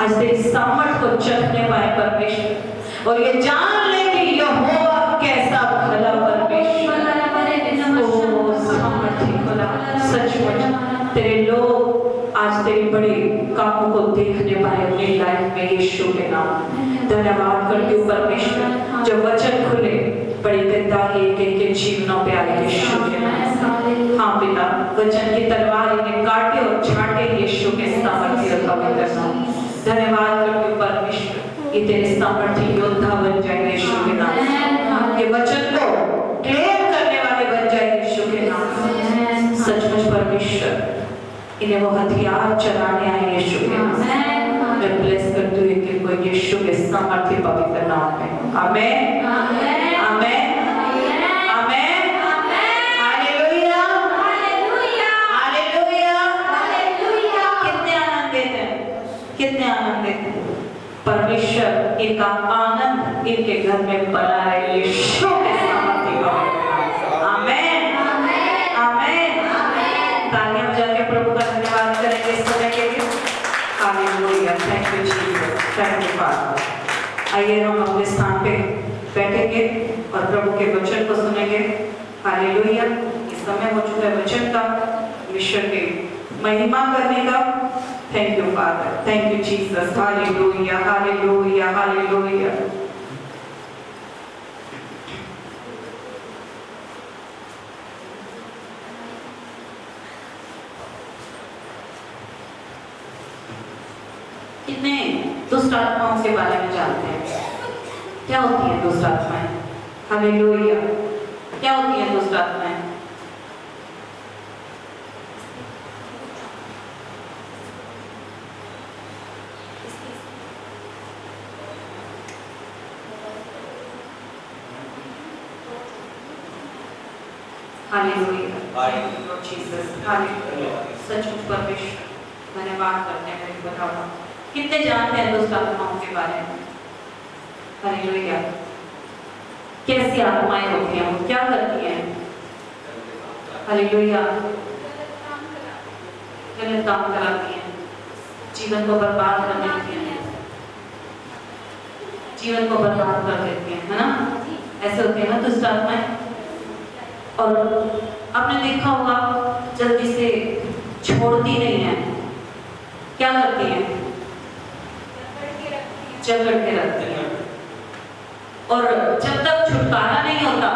आज तेरी सामर्थ को चखने पाए परमेश्वर, और ये जान ले कि यहोवा कैसा भला परमेश्वर। ओ सामर्थी खुदा, सचमुच तेरे लोग आज तेरे बड़े कामों को देखने पाए अपनी लाइफ में यीशु के नाम। धन्यवाद करती हूँ परमेश्वर, जो वचन खुले बड़ी गद्दारी के जीवनों पे आए यीशु के नाम। हाँ पिता, वचन की तलवार इन्हें काटे और छाटे यीशु के सामर्थ्य और पवित्र नाम। धन्यवाद करती हूँ परमेश्वर, ये तेरे सामर्थ्य योद्धा बन जाए यीशु के नाम। ये वचन को क्लेम करने वाले बन जाए यीशु के नाम। सचमुच परमेश्वर, इन्हें वो हथियार चलाने आए यीशु के नाम। मैं ब्लेस करती हूँ कि कोई यीशु के सामर्थ्य पवित्र नाम में। आमेन, आमेन, आमेन, आमेन, हालेलुया, हालेलुया, हालेलुया। कितने आनंदित हैं, कितने आनंदित हैं। परमेश्वर इनका आनंद इनके घर में बना रहे यीशु के सामर्थ्य पवित्र नाम। आमेन, आमेन, आमेन। तालियां बजा के प्रभु का धन्यवाद करेंगे इस समय के लिए। Hallelujah, thank you Jesus, thank you father. आइए हम अपने स्थान पे बैठेंगे और प्रभु के वचन को सुनेंगे। हालेलुया। इस समय हो चुका है वचन का, ईश्वर की महिमा करने का। Thank you father, thank you Jesus. Hallelujah, hallelujah, hallelujah. कितने दुष्ट आत्माओं के बारे में जानते हैं? क्या होती है दुष्ट आत्माएं? हालेलुया। क्या होती है दुष्ट आत्माएं? Hallelujah, Jesus, hallelujah. सचमुच परमेश्वर, धन्यवाद करते हैं। बताओ कितने जानते हैं दुष्ट आत्माओं के बारे में? हालेलुया। कैसी आत्माएं होती हैं, वो क्या करती हैं? हालेलुया। गलत काम कराती हैं, जीवन को बर्बाद कर देती हैं, जीवन को बर्बाद कर देती हैं, है ना? ऐसे होती है ना दुष्ट आत्माएं। और आपने देखा होगा जल्दी से छोड़ती नहीं है। क्या करती हैं? जकड़ के रखती हैं। और जब तक छुटकारा नहीं होता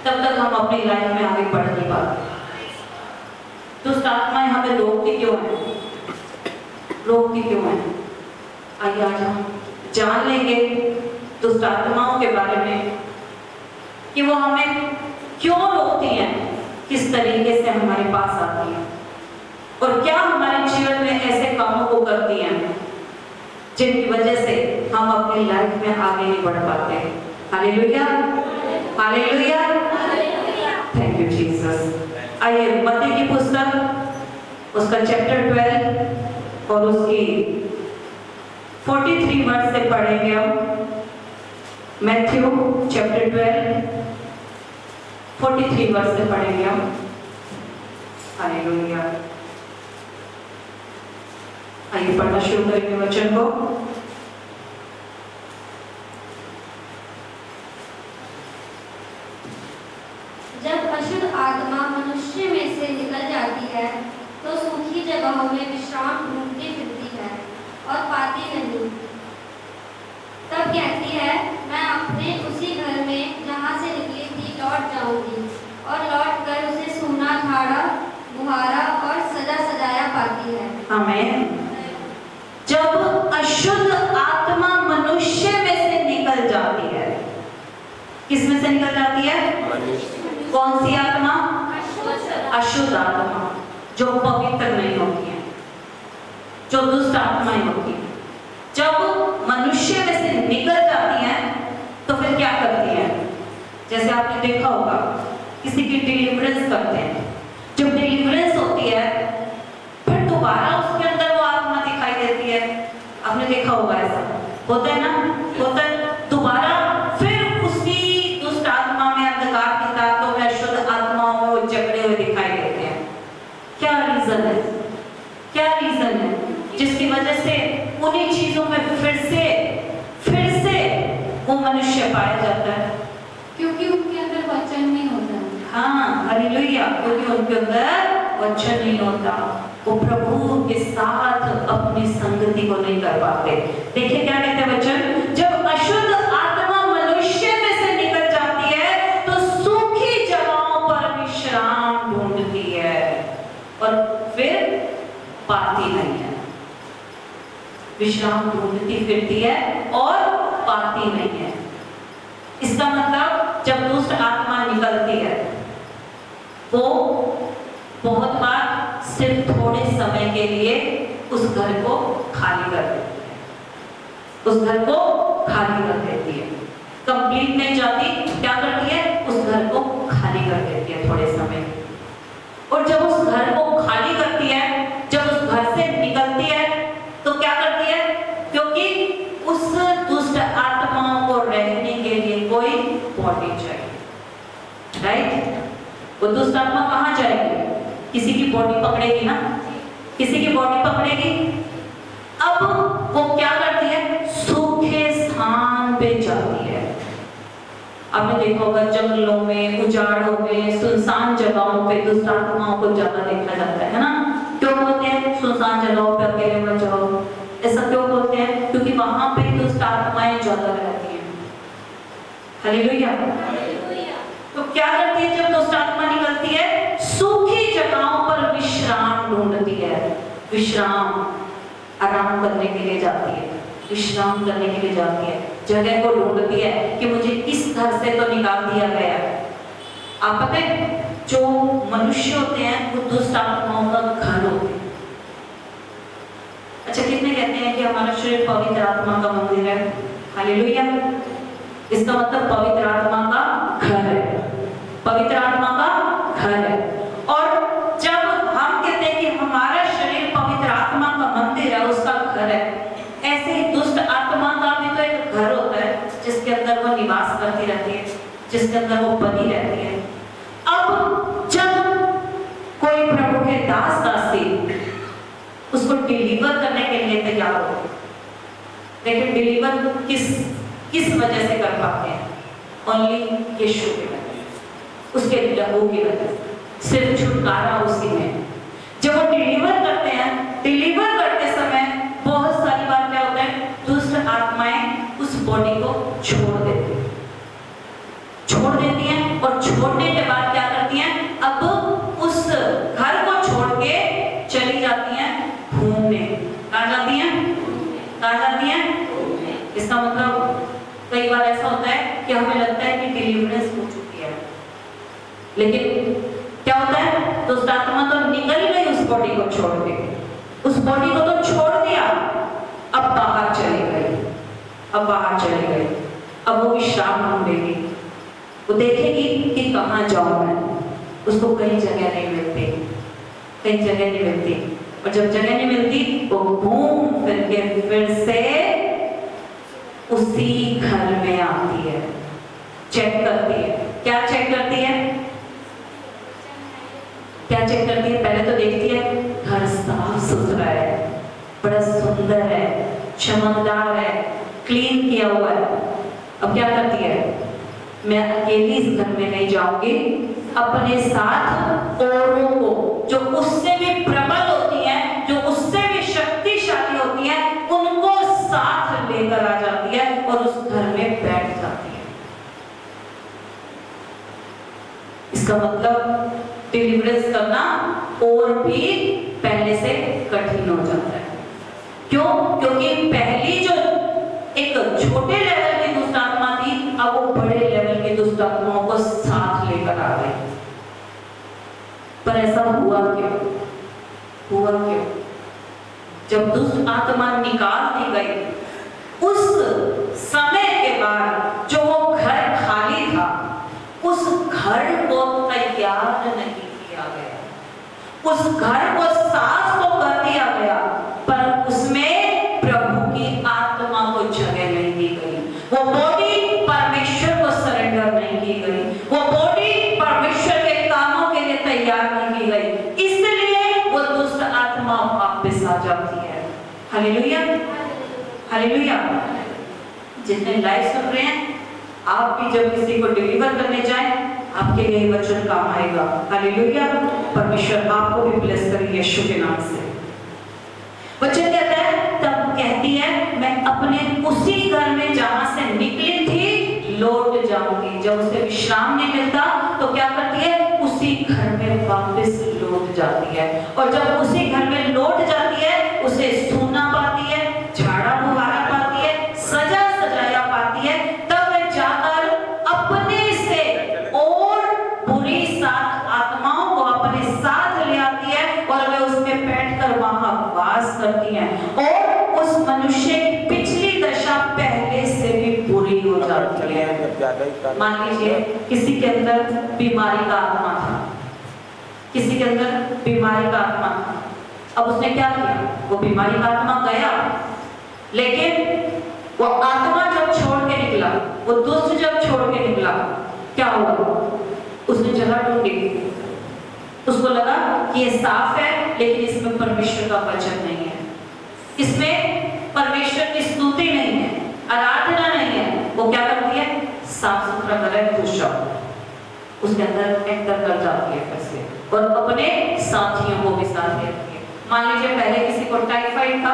तब तक हम अपनी लाइफ में आगे बढ़ नहीं पाते। दुष्ट आत्माएं हमें रोकती क्यों है? रोकती क्यों है? आइए आज हम जान लेंगे दुष्ट आत्माओं के बारे में कि वो हमें क्यों रोकती हैं, किस तरीके से हमारे पास आती हैं, और क्या हमारे जीवन में ऐसे कामों को करती हैं जिनकी वजह से हम अपनी लाइफ में आगे नहीं बढ़ पाते। Hallelujah, hallelujah, thank you Jesus. आइए मत्ती की पुस्तक, उसका चैप्टर 12 और उसकी 43 वर्ष से पढ़ेंगे हम। मैथ्यू चैप्टर 12 43 वर्ष से पढ़ेंगे हम। हालेलुया। आइए पढ़ना शुरू करेंगे वचन को। जब अशुद्ध आत्मा मनुष्य में से निकल जाती है तो सूखी जगहों में विश्राम ढूंढती फिरती है और पाती नहीं। तब कहती है, मैं अपने उसी घर में जहाँ से निकली थी लौट जाऊंगी, और लौट कर उसे सूना झाड़ा बुहारा और सजा सजाया पाती है। आमीन। जब अशुद्ध आत्मा मनुष्य में से निकल जाती है, किस में से निकल जाती है? कौन सी आत्मा? अशुद्ध आत्मा, जो पवित्र नहीं होती है, जो दुष्ट आत्माएं होती है। जब मनुष्य में से निकल जाती हैं तो फिर क्या करती हैं? जैसे आपने देखा होगा किसी की डिलीवरेंस करते हैं, जब डिलीवरेंस होती है फिर दोबारा उसके अंदर वो आत्मा दिखाई देती है। आपने देखा होगा ऐसा होता है ना, होता है। दोबारा फिर उसी दुष्ट आत्मा में, अंधकार की ताकतों में, अशुद्ध आत्माओं में वो जकड़े हुए दिखाई देते हैं। क्या रीजन है? क्या रीजन है जिसकी वजह से उन्हीं चीजों में फिर से वो मनुष्य पाया जाता है, क्योंकि उनके अंदर वचन नहीं होता। हाँ हालेलुया, क्योंकि उनके अंदर वचन नहीं होता, वो प्रभु के साथ अपनी संगति को नहीं कर पाते। देखिए क्या कहते हैं वचन, जब अशुद्ध आत्मा मनुष्य में से निकल जाती है तो सूखी जगहों पर विश्राम ढूंढती है और फिर पाती नहीं है। विश्राम ढूंढती फिरती है और पाती नहीं है। इसका मतलब जब दुष्ट आत्मा निकलती है वो बहुत बार सिर्फ थोड़े समय के लिए उस घर को खाली कर देती है, उस घर को खाली कर देती है, कंप्लीट नहीं जाती, क्या करती है उस घर को खाली कर देती है थोड़े समय। और जब उस घर को खाली करती है, जब उस घर से निकलती है तो क्या करती है, क्योंकि उस दुष्ट आत्माओं को रहने के लिए कोई बॉडी चाहिए, राइट। वो दुष्ट आत्मा कहाँ जाएगी, किसी की बॉडी पकड़ेगी ना, किसी की बॉडी पकड़ेगी। अब वो क्या करती है, सूखे स्थान पे जाती है। आपने देखा होगा जंगलों में, उजाड़ों में, सुनसान जगहों पे दुष्ट आत्माओं को ज्यादा देखा जाता है ना। क्यों बोलते हैं सुनसान जगहों पे अकेले मत जाओ, ऐसा क्यों बोलते हैं, क्योंकि वहां पे दुष्ट आत्माएं ज्यादा रहती हैं। हालेलुया। तो क्या करती है जब दुष्ट आत्मा निकलती है, सूखी जगहों पर विश्राम ढूंढती है, विश्राम आराम करने के लिए जाती है, विश्राम करने के लिए जाती है, जगह को ढूंढती है कि मुझे इस घर से तो निकाल दिया गया। आप पता है जो मनुष्य होते हैं वो दुष्ट आत्माओं का घर होते हैं। अच्छा, कितने कहते हैं कि हमारा शरीर पवित्र आत्मा का मंदिर है। हालेलुया। इसका मतलब पवित्र आत्मा का घर है, पवित्र आत्मा का घर है। और जब हम कहते हैं कि हमारा शरीर पवित्र आत्मा का मंदिर है, उसका घर है, ऐसे ही दुष्ट आत्मा का भी तो एक घर होता है जिसके अंदर वो निवास करती रहती है, जिसके अंदर वो बनी रहती है। अब जब कोई प्रभु के दास दासी उसको डिलीवर करने के लिए तैयार हो, लेकिन डिलीवर किस वजह से कर पाते हैं, ओनली यीशु की वजह से, उसके लहू की वजह से, सिर्फ छुटकारा उसी में। जब वो डिलीवर करते हैं, डिलीवर करते समय बहुत सारी बार क्या होता है, दुष्ट आत्माएं उस बॉडी को छोड़ देती हैं, और छोड़ने के बाद क्या करती हैं, अब उस घर को छोड़ के चली जाती हैं घूमने। कहाँ जाती हैं, कहाँ जाती हैं? इसका मतलब कई बार ऐसा होता है कि हमें लगता है कि डिलीवरेंस हो चुकी है, लेकिन क्या होता है, दुष्ट आत्मा तो निकल गई उस बॉडी को छोड़ के, उस बॉडी को तो छोड़ दिया, अब बाहर चली गई, अब बाहर चली गई, अब वो विश्राम ढूंढेगी, वो देखेगी कि कहाँ जाऊं मैं, उसको कहीं जगह नहीं मिलती, कहीं जगह नहीं मिलती, और जब जगह नहीं मिलती वो घूम फिर के फिर से उसी घर में आती है, चेक करती है। क्या चेक करती है, क्या चेक करती है? पहले तो देखती है घर साफ सुथरा है, बड़ा सुंदर है, चमकदार है, क्लीन किया हुआ है। अब क्या करती है, मैं अकेली इस घर में नहीं जाऊंगी, अपने साथ औरों को जो उससे भी प्रबल होती हैं, जो उससे भी शक्तिशाली होती हैं, उनको साथ लेकर आ जाती है और उस घर में बैठ जाती है। इसका मतलब डिलीवरेंस करना और भी पहले से कठिन हो जाता है। क्यों? क्योंकि पहली जो एक छोटे लेवल की दुष्ट आत्मा थी, अब वो बड़े लेवल की दुष्ट आत्माओं को साथ लेकर आ गई। पर ऐसा हुआ क्यों? हुआ क्यों? जब दुष्ट आत्मा निकाल दी गई, उस समय के बाद जो वो घर खाली था, उस घर को तैयार नहीं किया गया, उस घर को साफ तो कर दिया गया, पर उसमें प्रभु की आत्मा को जगह नहीं दी गई। वो बॉडी परमेश्वर को सरेंडर नहीं की गई, वो बॉडी परमेश्वर के कामों के लिए तैयार नहीं की गई, इसलिए वो दुष्ट आत्मा वापस आ जाती है। Hallelujah, hallelujah. जितने लाइव सुन रहे हैं, आप भी जब किसी को डिलीवर करने जाएं, आपके लिए वचन काम आएगा। हालेलुया। परमेश्वर आपको भी ब्लेस करे यीशु के नाम से। वचन कहता है, तब कहती है मैं अपने उसी घर में जहां से निकली थी लौट जाऊंगी। जब उसे विश्राम नहीं मिलता तो क्या करती है? उसी घर में वापस लौट जाती है। और जब उसी घर में लौट जाती है, उसे सूना पाती है, झाड़ा बुहारा पाती है, सजा सजाया पाती है। तब वह जाकर अपने से और बुरी सात आत्माओं को अपने साथ ले आती है और वे उसमें बैठकर वहां वास करती हैं। और उस मनुष्य की पिछली दशा पहले से भी बुरी हो जाती है। मान लीजिए किसी के अंदर बीमारी का आत्मा था, किसी के अंदर बीमारी का आत्मा था। अब उसने क्या किया? वो बीमारी का आत्मा गया, लेकिन वो आत्मा जब छोड़ के निकला, वो दुष्ट जब छोड़ के निकला, क्या हुआ? उसने जगह ढूंढी, उसको लगा कि ये साफ है, लेकिन इसमें परमेश्वर का वचन नहीं है, इसमें परमेश्वर की स्तुति नहीं है, आराधना नहीं है। वो क्या करती है? साफ सुथरा कर रहा है, खुश उसके अंदर एंटर कर जाती है फिर से, और अपने साथियों को भी साथ लेती है। मान लीजिए पहले किसी को टाइफाइड था,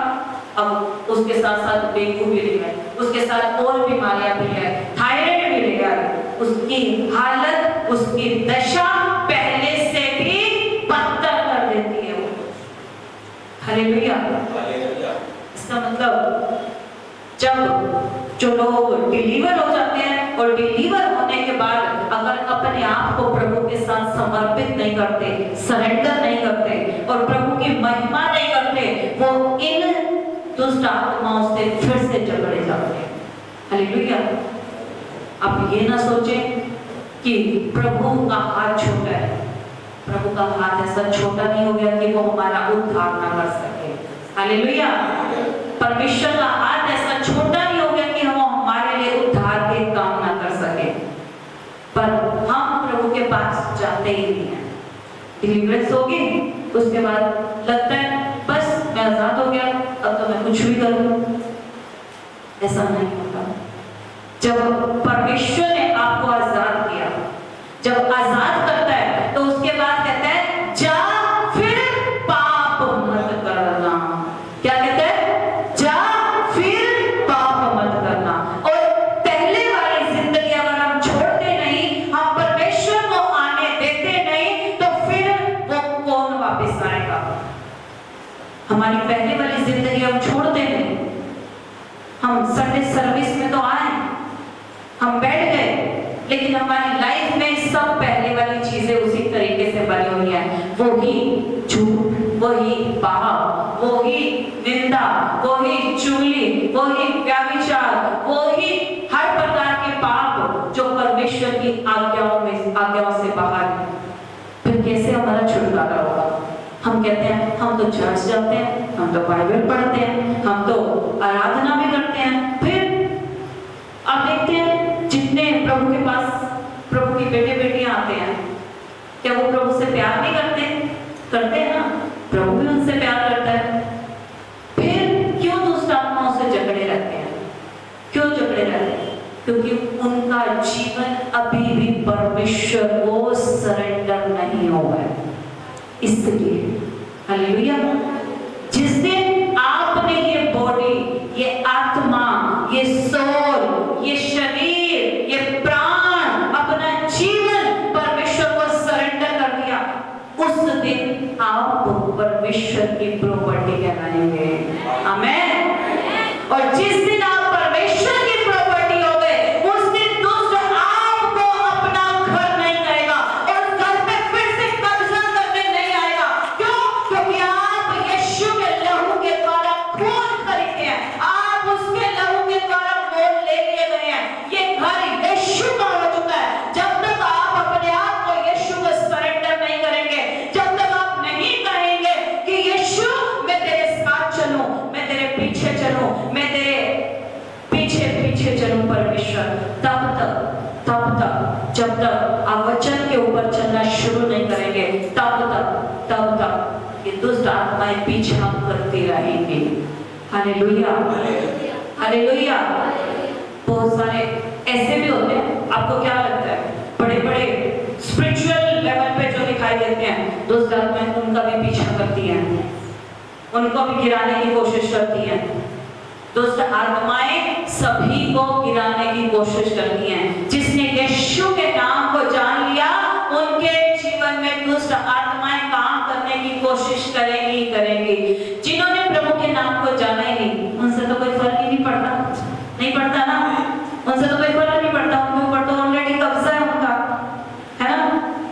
अब उसके साथ साथ डेंगू भी ले गए, उसके साथ और बीमारियां भी ले गए, थायराइड भी ले गए। उसकी हालत, उसकी दशा पहले से भी बदतर कर देती है वो। हालेलुया। इसका मतलब जब जो लोग डिलीवर हो जाते हैं और डिलीवर होने के बाद अगर अपने आप को प्रभु के साथ समर्पित नहीं करते, सरेंडर नहीं करते और प्रभु की महिमा नहीं करते, वो इन दुष्ट आत्माओं से फिर से झगड़े जाते हैं। हालेलुया। आप ये ना सोचें कि प्रभु का हाथ छोटा है। प्रभु का हाथ ऐसा छोटा नहीं हो गया कि वो हमारा उद्धार ना कर सके। हालेलुया। परमेश्वर का हाथ ऐसा छोटा नहीं हो गया कि वो हमारे लिए उद्धार के काम ना कर सके, पर हम प्रभु के पास जाते ही नहीं है। डिलीवरेंस होगी, उसके बाद लगता है बस मैं आजाद हो गया, अब तो मैं कुछ भी करूं। ऐसा नहीं होता। जब परमेश्वर ने आपको आजाद किया, जब आजाद करता है तो उसके बाद कहता है जा फिर पाप मत करना। क्या कहता है? जा फिर पाप मत करना। और पहले वाली जिंदगी अगर हम छोड़ते नहीं, हम परमेश्वर को आने देते नहीं, तो फिर वो कौन वापस आएगा? हमारी पहले वाली जिंदगी हम छोड़ते नहीं। हम संडे सर्विस में तो आए, हम बैठ गए, लेकिन हमारी लाइफ में सब पहले वाली चीजें उसी तरीके से बनी हुई हैं। वही झूठ, वही पाप, वही निंदा, वही चुगली, वही व्यभिचार, वही हर प्रकार के पाप जो परमेश्वर की आज्ञाओं से बाहर है। फिर कैसे हमारा छुटकारा होगा? हम कहते हैं हम तो चर्च जाते हैं, हम तो बाइबल पढ़ते हैं, हम तो आराधना भी करते हैं। फिर आप देखते हैं जितने प्रभु के पास प्रभु की बेटे बेटियां आते हैं, क्या वो प्रभु से प्यार नहीं करते? करते हैं ना, प्रभु भी उनसे प्यार करता है। फिर क्यों दुष्ट आत्माओं से झगड़े रहते हैं? क्यों झगड़े रहते हैं? क्योंकि उनका जीवन अभी भी परमेश्वर को सरेंडर नहीं हुआ है, इसलिए। हालेलुया। जिस दिन आपने ये बॉडी, ये आत्मा, ये सोल, ये शरीर, ये प्राण, अपना जीवन परमेश्वर को सरेंडर कर दिया, उस दिन आप परमेश्वर की प्रॉपर्टी कहलाएंगे। आमेन। और जिस दिन आप परमेश्वर की प्रॉपर्टी हो गए, उस दिन दुष्ट आपको अपना घर नहीं कहेगा और घर पे फिर से कब्जा करने नहीं आएगा। क्यों? क्योंकि आप यीशु के लहू के द्वारा खून खरीदे हैं, आप उसके लहू के द्वारा मोल लेके गए हैं। ये घर यीशु का हो चुका है। जब तक आप अपने आप को यीशु को सरेंडर नहीं करेंगे, जब तक आप नहीं कहेंगे कि यीशु मैं तेरे साथ चलूं, मैं तेरे पीछे चलूं, मैं तेरे पीछे पीछे चलूं परमेश्वर, तब तक जब तक आप वचन के ऊपर चलना शुरू नहीं करेंगे, तब तक ये दुष्ट आत्माएं पीछा करती रहेंगी। Hallelujah, hallelujah. बहुत सारे ऐसे भी होते हैं, आपको क्या लगता है, बड़े बड़े स्पिरिचुअल लेवल पे जो दिखाई देते हैं, दुष्ट आत्माएं उनका भी पीछा करती हैं, उनको भी गिराने की कोशिश करती हैं। दुष्ट आत्माएं सभी को गिराने की कोशिश करती हैं। जिसने यीशु के नाम को जान लिया, उनके जीवन में दुष्ट आत्माएं काम करने की कोशिश करेंगी ही करेंगी। जिन्होंने प्रभु के नाम को जाना ही नहीं, उनसे तो कोई फर्क ही नहीं पड़ता, नहीं पड़ता ना, उनसे तो कोई फर्क नहीं पड़ता, उनके ऊपर तो ऑलरेडी कब्जा है उनका, है ना,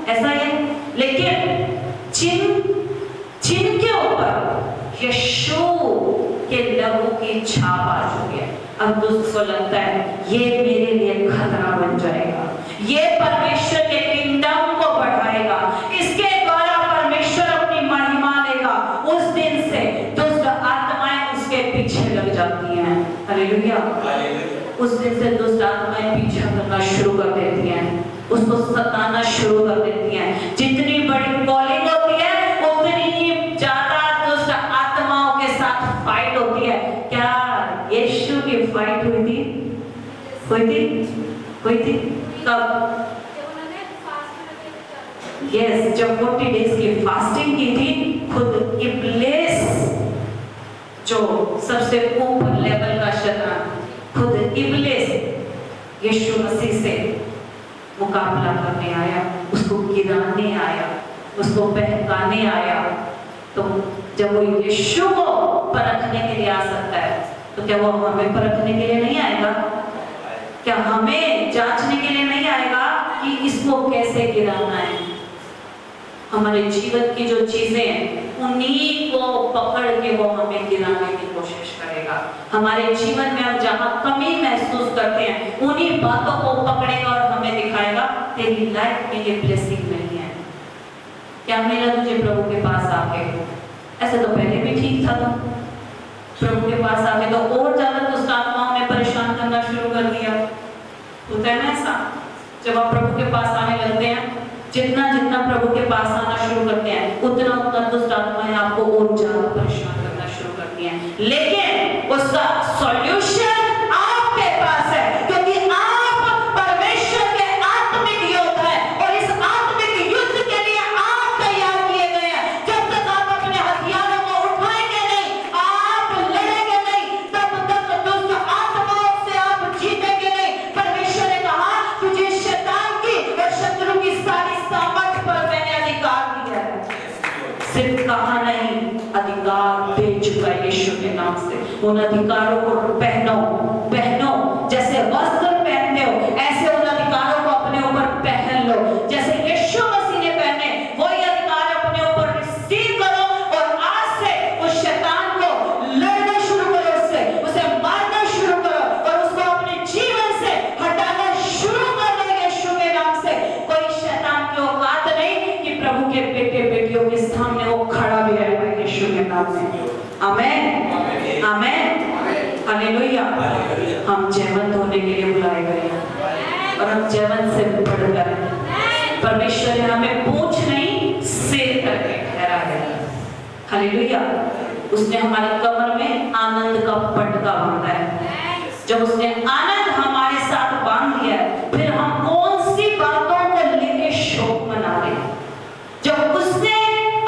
ऐसा है। लेकिन जिनके ऊपर यीशु के लहू की छाप आ चुकी है, अब दुष्ट को लगता है ये मेरे लिए खतरा बन जाएगा, ये परमेश्वर के किंगडम को बढ़ाएगा, इसके द्वारा परमेश्वर अपनी महिमा लेगा। उस दिन से दुष्ट आत्माएं उसके पीछे लग जाती हैं। हालेलुया। उस दिन से दुष्ट आत्माएं पीछा करना शुरू कर देती हैं, उसको सताना शुरू कर देती हैं। जितनी बड़ी कॉलिंग होती है, उतनी ही ज्यादा दुष्ट आत्माओं के साथ फाइट होती है। क्या यीशु की फाइट हुई थी? हुई थी? कब? यस, जब 40 डेज की फास्टिंग की थी, खुद इब्लिस जो सबसे ऊपर लेवल का शैतान, खुद इब्लिस यीशु मसीह से मुकाबला करने आया, उसको गिराने आया, उसको बहकाने आया। तो जब वो यीशु को परखने के लिए आ सकता है, तो क्या वो हमें परखने के लिए नहीं आएगा? क्या हमें जांचने के लिए नहीं आएगा कि इसको कैसे गिराना है? हमारे जीवन की जो चीजें हैं, उन्हीं को पकड़ के वो हमें गिराने की कोशिश करेगा। हमारे जीवन में हम जहां कमी महसूस करते हैं, उन्हीं बातों को पकड़ेगा और हमें दिखाएगा तेरी लाइफ में ये ब्लेसिंग नहीं है। क्या मिला तुझे प्रभु के पास आके? ऐसे तो पहले भी ठीक था, तो प्रभु के पास आके तो और ज्यादा दुष्ट आत्माओं ने परेशान करना शुरू कर दिया। होता है ना ऐसा, जब आप प्रभु के पास आने लगते हैं, जितना जितना प्रभु के पास आना शुरू करते हैं, उतना उतना दुष्ट आत्माएं आपको और ज्यादा परेशान करना शुरू करती हैं। लेकिन उसका सॉल्यूशन आपके पास है, क्योंकि आप परमेश्वर के आत्मिक योद्धा हैं और इस आत्मिक युद्ध के लिए आप तैयार किए गए हैं। जब तक आप अपने हथियारों को उठाएंगे नहीं, आप लड़ेंगे नहीं, तब तक दुष्ट आत्माओं से आप जीतेंगे नहीं। परमेश्वर ने कहा तुझे शैतान की और शत्रु की सारी सामर्थ पर मैंने अधिकार दिया है। सिर्फ कहा नहीं, अधिकार दे चुका है यीशु के नाम से। उन अधिकारों को पहनो, जैसे वस्त्र पहनते हो, ऐसे उन अधिकारों को अपने ऊपर पहन लो। जैसे यीशु मसीह ने पहने, वही अधिकार अपने ऊपर रिसीव करो और आज से उस शैतान को लड़ना शुरू करो, उसे मारना शुरू करो और उसको अपने जीवन से हटाना शुरू कर दो यीशु के नाम से। कोई शैतान की औकात नहीं कि प्रभु के बेटे बेटियों के सामने वो खड़ा भी रहेगा यीशु के नाम में। आमेन, आमेन, हालेलुया। हम जयवंत होने के लिए बुलाए गए हैं और हम जयवंत से बढ़कर हैं। परमेश्वर ने हमें पूंछ नहीं सिर करके ठहरा है। हालेलुया। उसने हमारे कमर में आनंद का पटका बांधा है। जब उसने आनंद हमारे साथ बांध लिया है, फिर हम कौन सी बातों को लेके शोक मना रहे हैं? जब उसने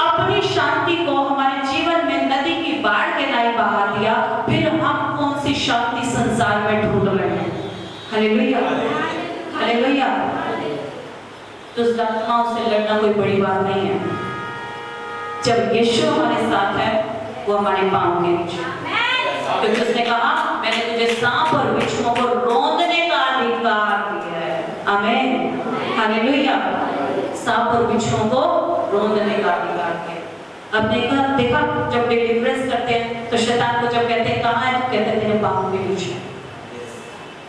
अपनी शांति को हमारे जीवन में नदी की बाढ़ के नाई बहा दिया, फिर हम कौन सी शांति संसार में ढूंढ रहे हैं? Hallelujah, hallelujah. दुष्ट आत्माओं से लड़ना कोई बड़ी बात नहीं है। जब यीशु हमारे साथ है, वो हमारे पांव के नीचे, क्योंकि उसने कहा मैंने तुझे सांप और बिच्छुओं को रौंदने का अधिकार दिया है। आमीन, हालेलुया। सांप और बिच्छुओं को रौंदने का अधिकार दिया। अब देखा जब डिलीवरेंस करते हैं तो शैतान को जब कहते हैं कहाँ है, तो कहते हैं तेरे पांव के नीचे।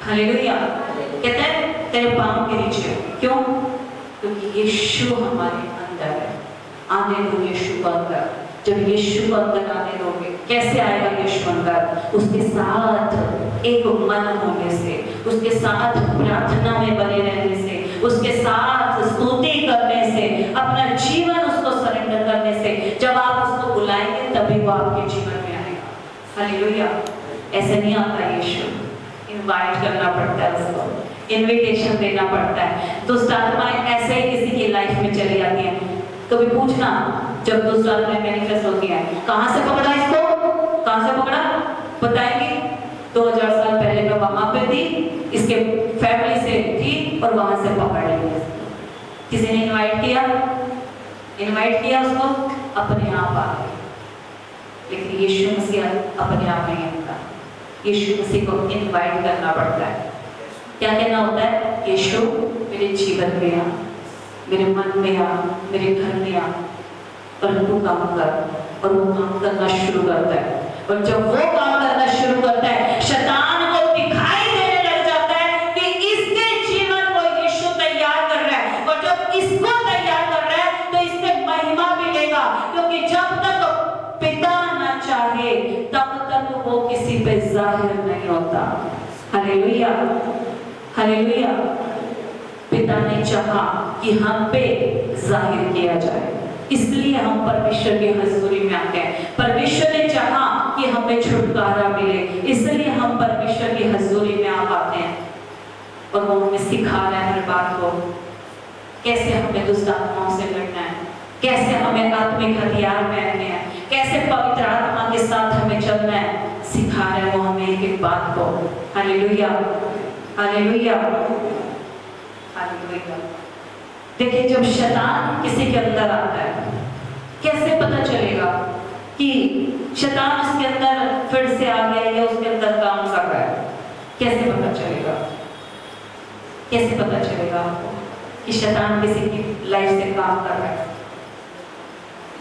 हालेलुया। कहते हैं तेरे पांव के नीचे। क्यों? क्योंकि यीशु हमारे अंदर है। आने दो यीशु को अंदर। जब यीशु को अंदर आने दोगे, कैसे आएगा यीशु अंदर? उसके साथ एक मन होने से, उसके साथ प्रार्थना में बने रहने से, उसके साथ स्तुति करने से, अपना जीवन उसको सरेंडर करने से। जब आप उसको बुलाएंगे तभी वो आपके जीवन में आएगा। हालेलुया। ऐसे नहीं आता यीशु, इनवाइट करना पड़ता है उसको, इनविटेशन देना पड़ता है। दुष्ट आत्माएं ऐसे ही किसी की लाइफ में चली जाती हैं। कभी पूछना, जब दुष्ट आत्माएं मैनिफेस्ट होती है, कहां से पकड़ा इसको, कहां से पकड़ा, बताएंगे 2000 साल पहले मैं वहां पे थी, इसके फैमिली से थी और वहां से पकड़ लिया। किसी ने इनवाइट किया उसको, अपने आप आ गए। लेकिन यीशु मसीह अपने आप नहीं आता, यीशु मसीह को इनवाइट करना पड़ता है। क्या कहना होता है, यीशु मेरे जीवन में आ, मेरे मन में आ, मेरे घर में आ और तू काम कर। और वो काम करना शुरू करता है। और जब वो काम करना शुरू करता है, शैतान को दिखाई देने लग जाता है कि इसके जीवन को यीशु तैयार कर रहा है। और जब इसको तैयार कर रहा है तो इससे महिमा मिलेगा, क्योंकि जब तक पिता ना चाहे तब तक वो किसी पे जाहिर नहीं होता। Hallelujah, hallelujah. पिता ने चाहा कि हम पे जाहिर किया जाए, इसलिए हम परमेश्वर की हजूरी में आते हैं। परमेश्वर ने चाहा कि हमें छुटकारा मिले, इसलिए हम परमेश्वर की हजूरी में आ पाते हैं। और वो हमें सिखा रहा है हर बात को, कैसे हमें दुष्ट आत्माओं से लड़ना है, कैसे हमें आत्मिक हथियार पहनने हैं, कैसे पवित्र आत्मा के साथ हमें चलना है। सिखा रहा है वो हमें एक एक बात को। Hallelujah, hallelujah, hallelujah. देखिए, जब शैतान किसी के अंदर आता है, कैसे पता चलेगा कि शैतान उसके अंदर फिर से आ गया या उसके अंदर काम कर रहा है? कैसे पता चलेगा, कैसे पता चलेगा आपको कि शैतान किसी की लाइफ से काम कर रहा है?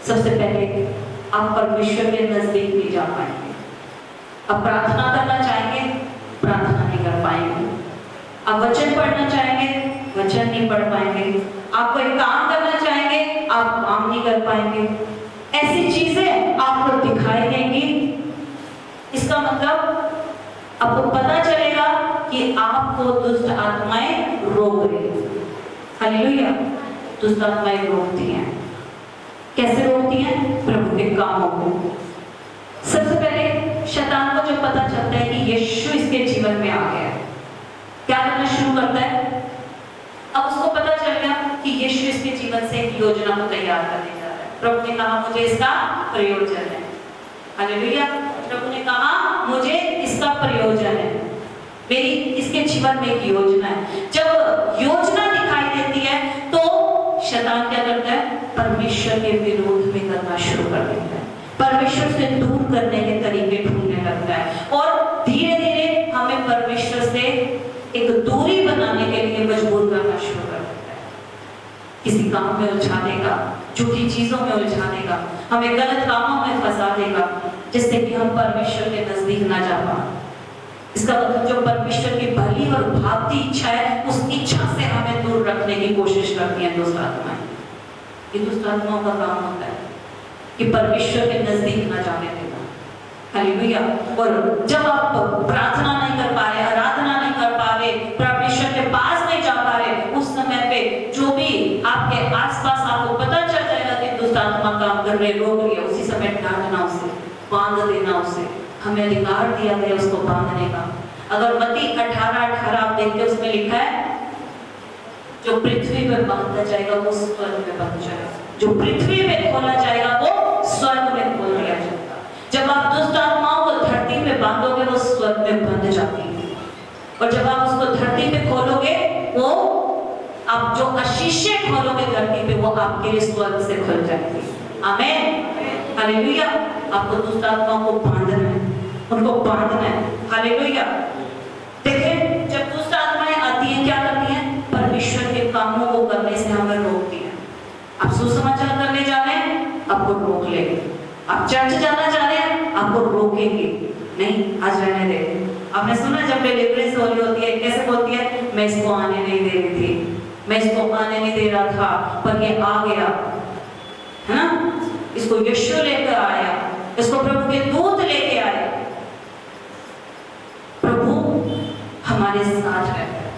सबसे पहले आप परमेश्वर के नजदीक नहीं जा पाएंगे। आप प्रार्थना करना चाहेंगे, प्रार्थना नहीं कर पाएंगे। आप वचन पढ़ना चाहेंगे, वचन नहीं पढ़ पाएंगे। आप कोई काम करना चाहेंगे, आप काम नहीं कर पाएंगे। ऐसी चीजें आपको दिखाई देंगी। इसका मतलब आपको पता चलेगा कि आपको दुष्ट आत्माएं रोक रही हैं। हालेलुया, दुष्ट आत्माएं रोकती हैं। कैसे रोकती हैं? प्रभु के कामों को। सबसे पहले शैतान को जब पता चलता है कि यीशु इसके जीवन में आ गया है, क्या करना शुरू करता है? अब उसको पता चल गया कि यीशु इसके जीवन से एक योजना को तैयार करने जा रहा है। प्रभु ने कहा मुझे इसका प्रयोजन है। हालेलुया, प्रभु ने कहा मुझे इसका प्रयोजन है, मेरी इसके जीवन में एक योजना है। जब योजना दिखाई देती है तो शैतान क्या करता है? परमेश्वर के विरोध में करना शुरू कर देता है, परमेश्वर से दूर करने के तरीके ढूंढने लगता है और धीरे धीरे हमें परमेश्वर से एक दूरी बनाने के लिए मजबूर करना शुरू कर देता है। किसी काम में उलझा देगा, झूठी चीजों में उलझा देगा, हमें गलत कामों में फंसा देगा, जिससे कि हम परमेश्वर के नजदीक ना जा पाए। इसका मतलब जो परमेश्वर की भली और भावती इच्छा है, उस इच्छा से हमें दूर रखने की कोशिश करती है दुष्ट आत्माएं। ये दुष्ट आत्माओं का काम होता है कि परमेश्वर के नजदीक ना जाने देना। हालेलुया। और जब आप प्रार्थना नहीं कर पा रहे, आराधना नहीं कर पा रहे, परमेश्वर के पास नहीं जा पा रहे, उस समय पे जो भी आपके आसपास आपको पता चल जाएगा कि दुष्ट आत्मा काम कर रहे, रोक रही है, उसी समय डांटना उसे, बांध देना उसे। हमें अधिकार दिया गया उसको बांधने का। अगर मत्ती 18:18 आप देखते, उसमें लिखा है जो पृथ्वी पर बांधा जाएगा वो स्वर्ग में बंध जाएगा, जो पृथ्वी में खोला जाएगा वो स्वर्ग में खोल दिया जाएगा। जब आप दुष्ट आत्माओं को धरती पे बांधोगे वो स्वर्ग में बंध जाती है, और जब आप उसको धरती पे खोलोगे, वो आप जो आशीषें खोलोगे धरती पे, वो आपके लिए स्वर्ग से खुल जाएगी। आमीन, हालेलुया। आपको दुष्ट आत्माओं को बांधना है, उनको बांधना है। हालेलुया। देखिए, जब दुष्ट आत्माएं आती हैं, क्या करती हैं? परमेश्वर के कामों को करने से हमें रोकती हैं। आप सुसमाचार करने जा रहे हैं, आपको रोक लेंगे। आप चर्च जाना चाह रहे हैं, आपको रोकेंगे, नहीं आज रहने दे। आपने सुना जब डिलीवरेंस हो रही होती है, कैसे होती है? मैं इसको आने नहीं दे रही थी, मैं इसको आने नहीं दे रहा था, पर ये आ गया, है ना? इसको यीशु लेकर आया, इसको प्रभु के दूत लेके आए। प्रभु हमारे साथ रहता है।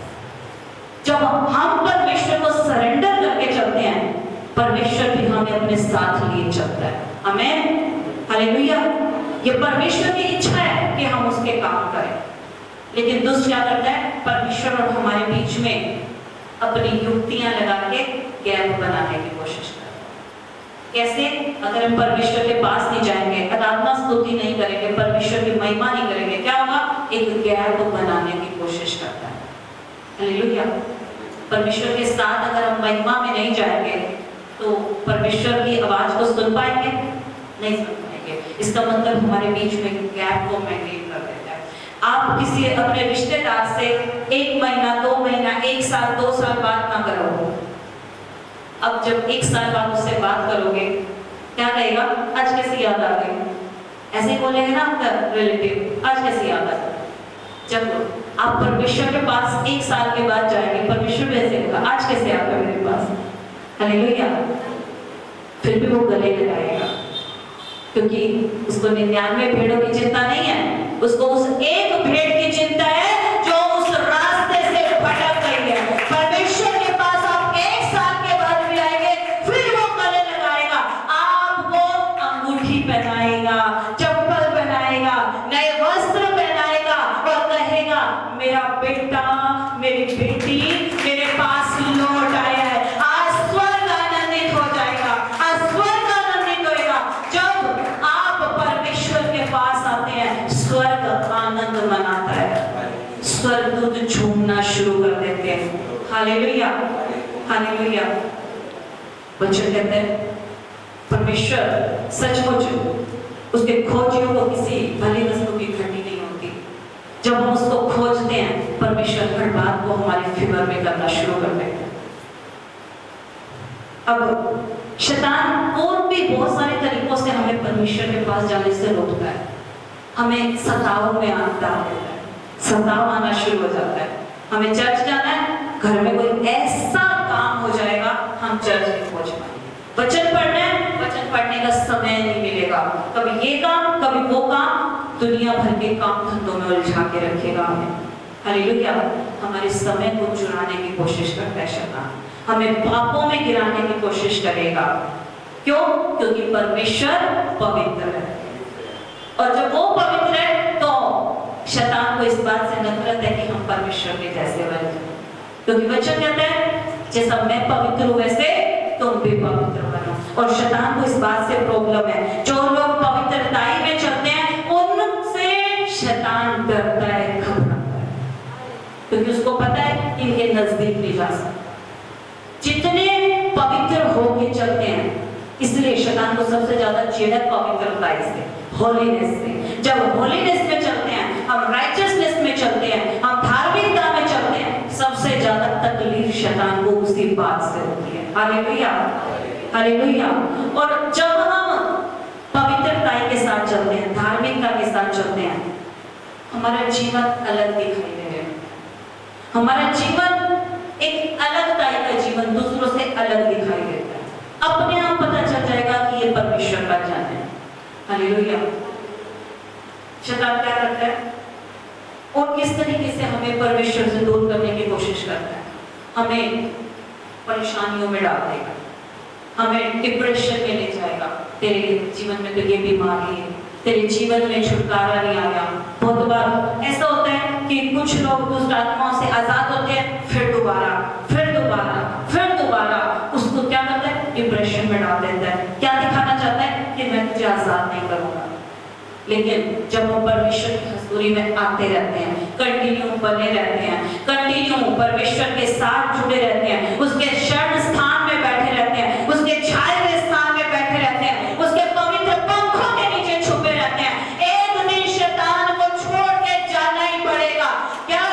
जब हम परमेश्वर को सरेंडर करके चलते हैं, परमेश्वर भी हमें अपने साथ लिए चलता है। आमीन, हालेलुया। ये परमेश्वर की इच्छा है कि हम उसके काम करें। लेकिन दुष्ट क्या करता है? परमेश्वर और हमारे बीच में अपनी युक्तियां लगा के गैप बनाने की कोशिश करता है। कैसे? अगर हम परमेश्वर के पास नहीं जाएंगे, आराधना स्तुति नहीं करेंगे, परमेश्वर की महिमा नहीं करेंगे, क्या होगा? एक गैप बनाने की कोशिश करता है। हालेलुया। परमेश्वर के साथ अगर हम महिमा में नहीं जाएंगे तो परमेश्वर की आवाज को सुन पाएंगे? नहीं सुन पाएंगे। इसका मतलब हमारे बीच में गैप को मेंटेन कर देता है। आप किसी अपने रिश्तेदार से 1 महीना 2 महीना 1 साल 2 साल बात ना करो। अब जब 1 साल बाद उससे बात करोगे, क्या कहेगा? आज कैसी याद आ गई? ऐसे बोलेंगे ना आपका रिलेटिव, आज कैसी याद आ गई? जब आप परमेश्वर के पास 1 साल के बाद जाएंगे, परमेश्वर भी ऐसे होगा, आज कैसे आ गए मेरे पास? हालेलुया। फिर भी वो गले लगाएगा, क्योंकि उसको 99 भेड़ों की चिंता नहीं है, उसको उस एक भेड़ की चिंता है जो उस रास्ते से भटक गई है। परमेश्वर के पास आप 1 साल के बाद भी आएंगे, फिर वो गले लगाएगा, आपको अंगूठी पहनाएगा, चप्पल पहनाएगा, नए वस्त्र पहनाएगा और कहेगा मेरा बेटा मेरी बेटी मेरे पास लौट आया है। आज स्वर्ग आनंदित हो जाएगा, आज स्वर्ग आनंदित होएगा। जब आप परमेश्वर के पास आते हैं, स्वर्ग आनंद मनाता है, स्वर्गदूत झूमना शुरू कर देते हैं। Hallelujah, hallelujah. वचन कहते हैं परमेश्वर सचमुच उसके खोजियों को किसी भली वस्तु की घटी नहीं होती। जब हम उसको खोजते हैं, परमेश्वर हर बात को हमारे फेवर में करना शुरू कर देते हैं। अब शैतान और भी बहुत सारे तरीकों से हमें परमेश्वर के पास जाने से रोकता है। हमें सताव में आता है, सताव आना शुरू हो जाता है। हमें चर्च जाना है, घर में कोई ऐसा काम हो जाएगा हम चर्च नहीं पहुंच पाएंगे। वचन पढ़ना है, वचन पढ़ने का समय नहीं मिलेगा। कभी ये काम कभी वो काम, दुनिया भर के काम धंधों में उलझा के रखेगा हमें। हालेलुया। हमारे समय को चुराने की कोशिश करता है शैतान, हमें पापों में गिराने की कोशिश करेगा। क्यों? क्योंकि परमेश्वर पवित्र है, और जब वो पवित्र है तो शैतान को इस बात से नफरत है कि हम परमेश्वर के जैसे बन जाए। क्योंकि वचन कहता है जैसा मैं पवित्र हूं वैसे तुम भी पवित्र बनो। और शैतान को इस बात से प्रॉब्लम है, जो लोग पवित्रताई में चलते हैं उनसे शैतान डरता है, घबराता है, क्योंकि उसको पता है इनके नजदीक नहीं जा सकता। जितने पवित्र होके चलते हैं, इसलिए शैतान को सबसे ज्यादा चिढ़ पवित्रता से, होलीनेस से। जब होलीनेस में चलते हैं, हम राइचसनेस में चलते हैं, हम धार्मिकता में चलते हैं, सबसे ज्यादा तकलीफ शैतान को उसी बात से होती है। Hallelujah, hallelujah. और जब हम पवित्रता के साथ चलते हैं, धार्मिकता के साथ चलते हैं, हमारा जीवन अलग दिखाई दे रहा है। हमारा जीवन एक अलग टाइप का जीवन, दूसरों से अलग दिखाई देता है। अपने आप पता चल जाएगा कि ये परमेश्वर का जन है। हालेलुया। शैतान क्या करता है और किस तरीके से हमें परमेश्वर से दूर करने की कोशिश करता है? हमें परेशानियों में डाल देगा, हमें डिप्रेशन में ले जाएगा। तेरे जीवन में तो ये बीमारी है, तेरे जीवन में छुटकारा नहीं आया। बहुत बार ऐसा होता है कि कुछ लोग दुष्ट आत्माओं से आजाद होते हैं, फिर दोबारा उसको क्या करता है? डिप्रेशन में डाल देता है। क्या दिखाना चाहता है? कि मैं तुझे आजाद नहीं करूंगा। लेकिन जब हम परमेश्वर की हजूरी में आते रहते हैं, कंटिन्यू बने रहते हैं, कंटिन्यू परमेश्वर के साथ जुड़े रहते हैं, उसके शरण स्थान में बैठे रहते हैं, उसके छाए हुए स्थान में बैठे रहते हैं, उसके पवित्र पंखों के नीचे छुपे रहते हैं, एक दिन शैतान को छोड़ के जाना ही पड़ेगा। क्या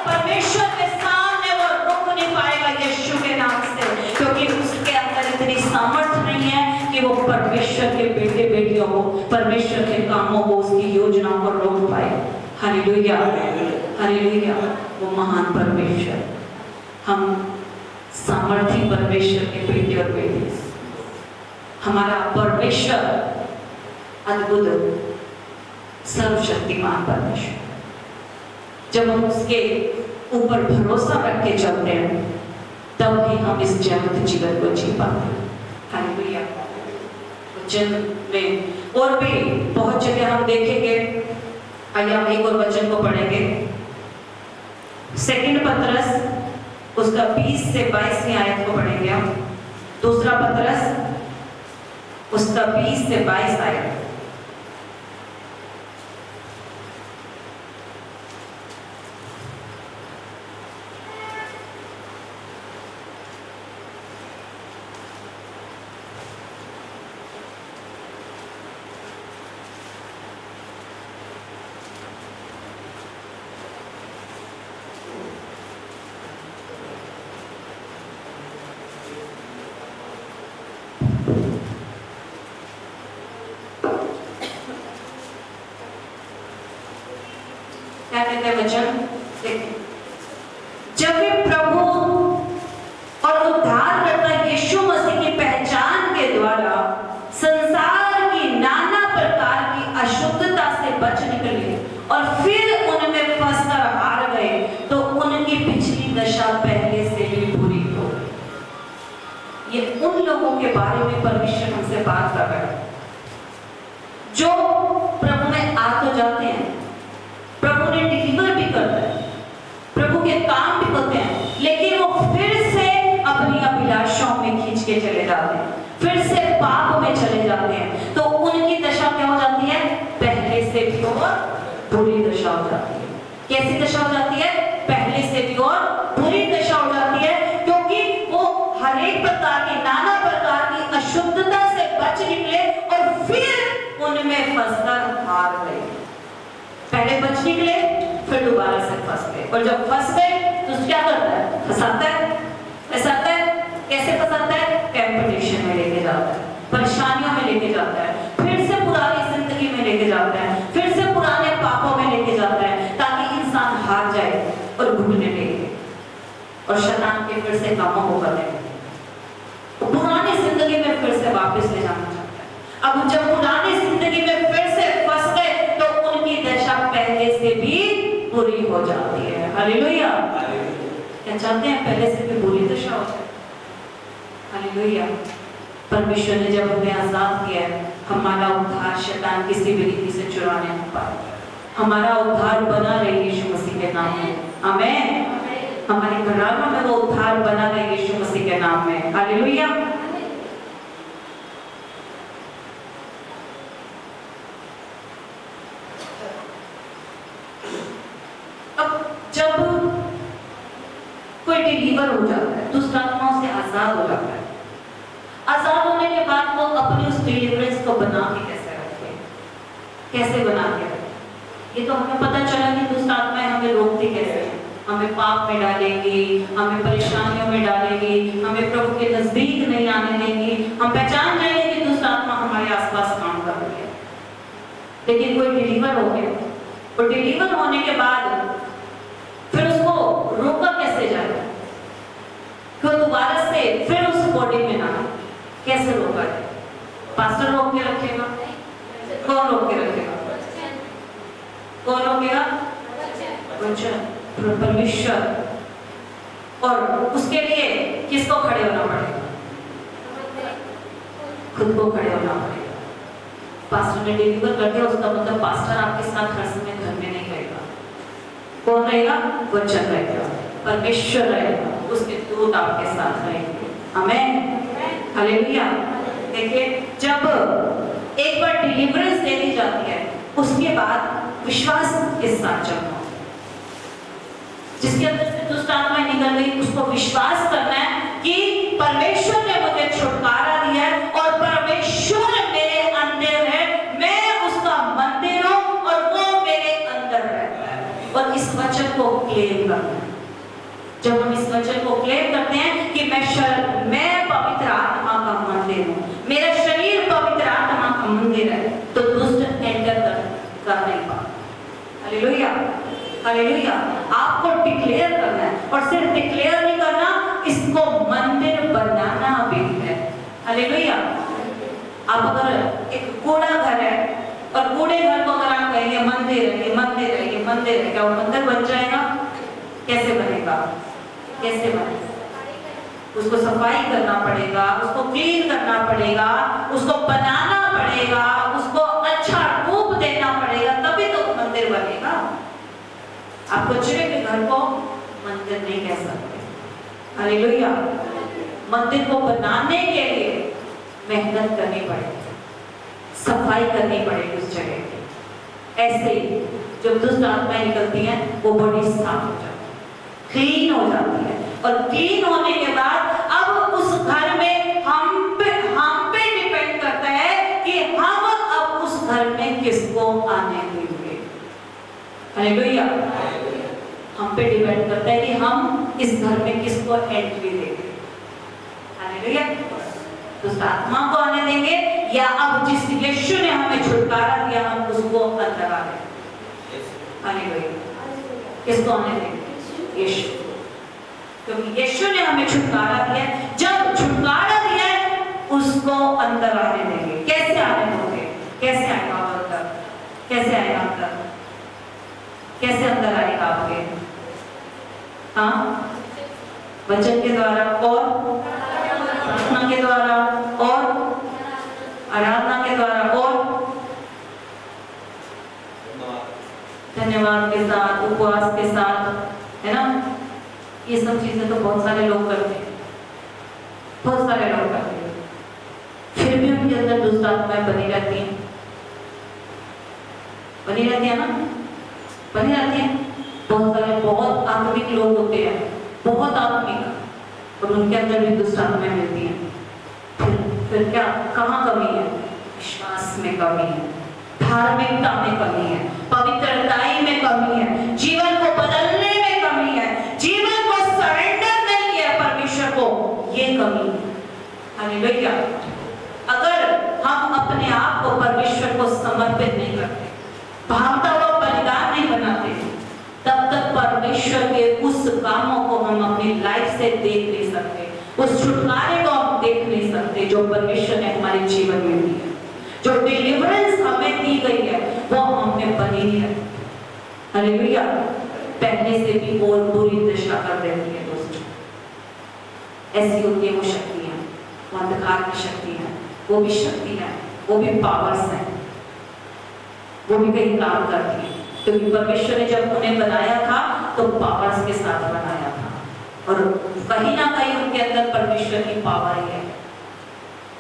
परमेश्वर के सामने वो रुक नहीं पाएगा यीशु के नाम से, क्योंकि उसके अंदर इतनी सामर्थ्य नहीं है कि वो परमेश्वर के बेटे बेटियों को, परमेश्वर के कामों को, उसकी योजनाओं को रोक पाए। Hallelujah, hallelujah. वो महान परमेश्वर, हम सामर्थी परमेश्वर के बेटे और बेटी, हमारा परमेश्वर अद्भुत सर्वशक्तिमान परमेश्वर। जब हम उसके ऊपर भरोसा रख के चलते हैं, तब ही हम इस जगत जीवन को जी पाते हैं। हालेलुया। वचन में और भी बहुत जगह हम देखेंगे। आइए हम एक और वचन को पढ़ेंगे, 2 पतरस उसका 20 से 22 आयत को पढ़ेंगे हम। 2 पतरस उसका 20 से 22 आयत। क्या कहते हैं वचन? देखिए, जब वे प्रभु और उद्धारकर्ता यीशु मसीह की पहचान के द्वारा संसार की नाना प्रकार की अशुद्धता से बच निकले और फिर उनमें फंसकर हार गए, तो उनकी पिछली दशा पहले से भी बुरी हो गई। ये उन लोगों के बारे में परमेश्वर हमसे बात कर रहा है जो प्रभु में आ तो जाते हैं, प्रभु ने डिलीवर भी करता है, प्रभु के काम भी होते हैं, लेकिन वो फिर से अपनी अभिलाषाओं में खींच के चले जाते हैं, फिर से पाप में चले जाते हैं, तो उनकी दशा क्या हो जाती है? पहले से भी और बुरी दशा हो जाती है। कैसी दशा हो जाती है? पहले से भी और बुरी दशा हो जाती है, क्योंकि वो हर एक प्रकार की नाना प्रकार की अशुद्धता से बच निकले और फिर उनमें फंसकर हार गए। पहले बच निकले, फिर दोबारा से फंस गए, और जब फंस गए तो क्या करता है? फंसाता है, फंसाता है। कैसे फंसाता है? टेम्पटेशन में लेके जाता है, परेशानियों में लेके जाता है, फिर से पुरानी जिंदगी में लेके जाता है, फिर से पुराने पापों में लेके जाता है, ताकि इंसान हार जाए और घुटने लगे और शैतान के फिर से कामों को करने लगे, पुरानी जिंदगी में फिर से वापस ले जाना चाहता है। अब जब पुरानी जिंदगी में फिर से फंस गए तो उनकी दशा पहले से भी बुरी हो जाती है। हालेलुया। क्या चाहते हैं? पहले से भी बुरी दशा हो जाए। हालेलुया। परमेश्वर ने जब हमें आजाद किया है, हमारा उद्धार शैतान किसी भी रीति से चुरा नहीं पाएगा। हमारा उद्धार बना रहे यीशु मसीह के नाम में। आमीन। हमारे घरानों में वो उद्धार बना रहे यीशु मसीह के नाम में। हालेलुया। जब कोई डिलीवर हो जाता है, दुष्ट आत्माओं से आजाद हो जाता है, आजाद होने के बाद वो अपनी उस डिलीवरेंस को बना के कैसे रखे, कैसे बना के रखे? ये तो हमें पता चला कि दुष्ट आत्माएं हमें रोकती कैसे हैं, हमें पाप में डालेंगी, हमें परेशानियों में डालेंगी, हमें प्रभु के नजदीक नहीं आने देंगी। हम पहचान जाएंगे कि दुष्ट आत्मा हमारे आसपास काम कर रही है। लेकिन कोई डिलीवर हो गया, और डिलीवर होने के बाद फिर उसको रोका कैसे जाए? क्यों दोबारा से फिर उस बॉडी में ना कैसे रोका जाए? पास्टर रोक के रखेगा? कौन रोक के रखेगा? कौन रोकेगा? परमेश्वर। और उसके लिए किसको खड़े होना पड़ेगा? खुद को खड़े होना पड़ेगा। पास्टर ने डिलीवर कर दिया, उसका मतलब पास्टर आपके साथ हर समय घर में नहीं रहेगा। कौन रहेगा? वचन रहेगा, परमेश्वर रहेगा, उसके दूत आपके साथ रहेंगे। आमीन। हालेलुया। देखिए, जब एक बार डिलीवरेंस दे दी जाती है, उसके बाद विश्वास के साथ चलना, जिसके अंदर से दुष्ट आत्माएं निकल गई, उसको विश्वास करना है कि परमेश्वर ने मुझे छुटकारा दिया है और परमेश्वर मेरे अंदर है, मैं उसका मंदिर हूं और वो मेरे अंदर रहता है। और इस वचन को क्लेम करना है। जब हम इस वचन को क्लेम करते हैं कि मैं पवित्र आत्मा का मंदिर हूं, मेरा शरीर पवित्र आत्मा का मंदिर है, तो दुष्ट एंटर कर नहीं पाता। हालेलुया। हालेलुया। आपको डिक्लेयर करना है, और सिर्फ डिक्लेयर नहीं करना, इसको मंदिर बनाना भी है। हालेलुया। आप अगर एक कूड़ा घर है और कूड़े घर को अगर आप कहेंगे मंदिर है, ये मंदिर है, ये मंदिर है, क्या वो मंदिर बन जाएगा? कैसे बनेगा? कैसे बनेगा? उसको सफाई करना पड़ेगा, उसको क्लीन करना पड़ेगा, उसको बनाना पड़ेगा, उसको आप कचरे के घर को मंदिर नहीं कह सकते। हालेलुया। मंदिर को बनाने के लिए मेहनत करनी पड़ेगी, सफाई करनी पड़ेगी उस जगह की। ऐसे ही जब दुष्ट आत्माएं निकलती हैं वो बॉडी साफ हो जाती है, क्लीन हो जाती है, और क्लीन होने के बाद अब उस घर में हम पे डिपेंड करता है कि हम अब उस घर में किसको आने देंगे। हालेलुया। हम पे डिपेंड करता है कि हम इस घर में किसको एंट्री देंगे। हालेलुया। दुष्ट आत्मा को आने देंगे या अब जिस यीशु ने हमें छुटकारा दिया हम उसको अंदर आने देंगे। हालेलुया। किसको आने देंगे? यीशु। क्योंकि यीशु ने हमें छुटकारा दिया, जब छुटकारा दिया उसको अंदर आने देंगे। कैसे आने दोगे? कैसे आएगा अंदर? कैसे आएगा अंदर? कैसे अंदर आएगा आपके? हाँ, वचन के द्वारा और प्रार्थना के द्वारा और आराधना के द्वारा और धन्यवाद के साथ, उपवास के साथ, है ना। ये सब चीजें तो बहुत सारे लोग करते हैं, बहुत सारे लोग करते हैं, फिर भी उनके अंदर दुष्ट आत्माएं बनी रहती हैं, बनी रहती है ना, बनी रहती है। बहुत सारे बहुत आत्मिक लोग होते हैं, बहुत आत्मिक, और उनके अंदर भी दुष्ट आत्माएं मिलती हैं। फिर क्या, कहाँ कमी है? विश्वास में कमी है, धार्मिकता में कमी है, पवित्रताई में कमी है, जीवन को बदलने में कमी है, जीवन को सरेंडर नहीं किया परमेश्वर को, ये कमी है। हालेलुया। अगर हम अपने आप को परमेश्वर को समर्पित नहीं करते, भावता हुआ बलिदान नहीं बनाते, तब तक परमेश्वर के उस कामों को हम अपनी लाइफ से देख नहीं सकते, उस छुटकारे को हम देख नहीं सकते जो परमेश्वर ने हमारे जीवन में दी है, जो डिलीवरेंस हमें दी गई है वो हमें बनी नहीं रहती। हालेलुया। पहले से भी और बुरी दशा कर देती है दोस्तों। ऐसी होती है वो शक्तियां, वो अंधकार की शक्तियां, वो भी शक्ति है, वो भी पावर्स है, वो भी कहीं काम करती है। क्योंकि परमेश्वर ने जब उन्हें बनाया था तो पावर्स के साथ बनाया था, और कहीं ना कहीं उनके अंदर परमेश्वर की पावर ही है।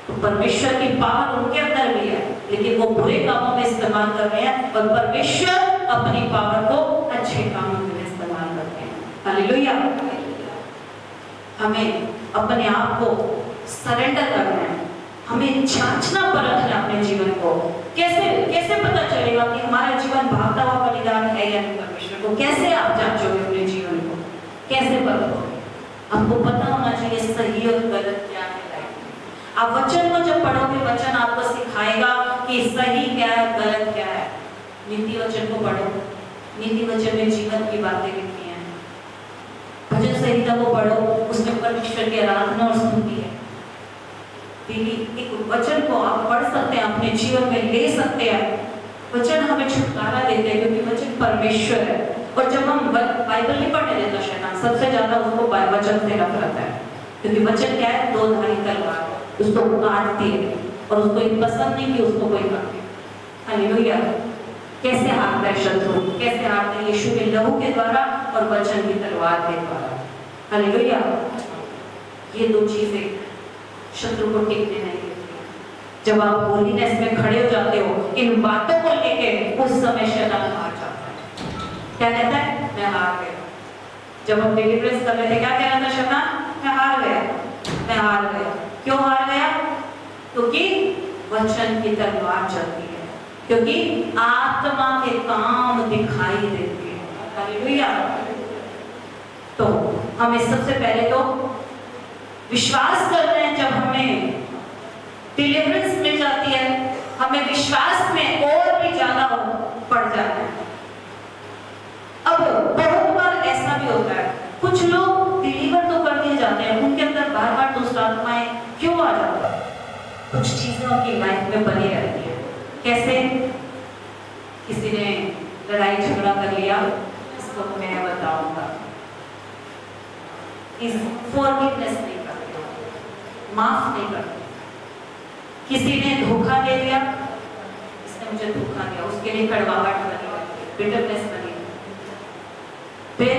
तो परमेश्वर की पावर उनके अंदर भी है, लेकिन वो बुरे कामों में इस्तेमाल कर रहे हैं, और परमेश्वर अपनी पावर को अच्छे कामों के लिए इस्तेमाल करते हैं। हालेलुया। हमें अपने आप को सरेंडर करना है, हमें जांचना परखना अपने जीवन को। कैसे पता चलेगा कि हमारा जीवन भागता हुआ बलिदान है या नहीं परमेश्वर को? कैसे आप जांचोगे अपने जीवन को? कैसे परखोगे? आपको पता होना चाहिए सही और गलत क्या है। आप वचन को जब पढ़ोगे, वचन आपको सिखाएगा कि सही क्या है, गलत क्या है। नीति वचन को पढ़ो, नीति वचन में जीवन की बातें लिखी हैं। भजन संहिता को पढ़ो, उसमें परमेश्वर की आराधना और स्तुति है। एक वचन को आप पढ़ सकते हैं, अपने जीवन में ले सकते हैं। वचन हमें छुटकारा देते हैं, क्योंकि वचन परमेश्वर है। और जब हम बाइबल नहीं पढ़ने देता शैतान, सबसे ज्यादा उसको वचन से नफरत है, क्योंकि वचन क्या है? दो धारी तलवार, उसको काटती है, और उसको पसंद नहीं कि उसको कोई काटे। हालेलुया। कैसे हारता है शत्रु? कैसे हारता है? यीशु के लहू के द्वारा और वचन की तलवार के द्वारा। हालेलुया। ये दो चीजें शत्रु को टिकने नहीं देती। जब आप होलीनेस में खड़े हो जाते हो इन बातों को लेके, उस समय शैतान हार जाता है। क्या कहता है? मैं हार गया। जब हम डिलीवरेंस कर रहे थे, क्या कह रहा था शैतान? मैं हार गया, मैं हार गया। क्यों हार गया? क्योंकि वचन की तलवार चलती है, क्योंकि आत्मा के काम दिखाई देते हैं। हालेलुया। तो हमें सबसे पहले तो विश्वास करना है। जब हमें डिलीवरेंस मिल जाती है, हमें विश्वास में और भी ज्यादा बढ़ जाता है। अब बहुत बार ऐसा भी होता है, कुछ लोग डिलीवर तो कर दिए जाते हैं, उनके अंदर बार बार दुष्ट आत्माएं क्यों आ जाती है? कुछ चीजें उनकी लाइफ में बनी रहती है। कैसे? किसी ने लड़ाई झगड़ा कर लिया, इसको मैं बताऊंगा, इस फॉरगिवनेस नहीं करते, माफ नहीं करते। किसी ने धोखा दे दिया, इसने मुझे धोखा दिया, उसके लिए कड़वाहट बनी, बिटरनेस बनी, फिर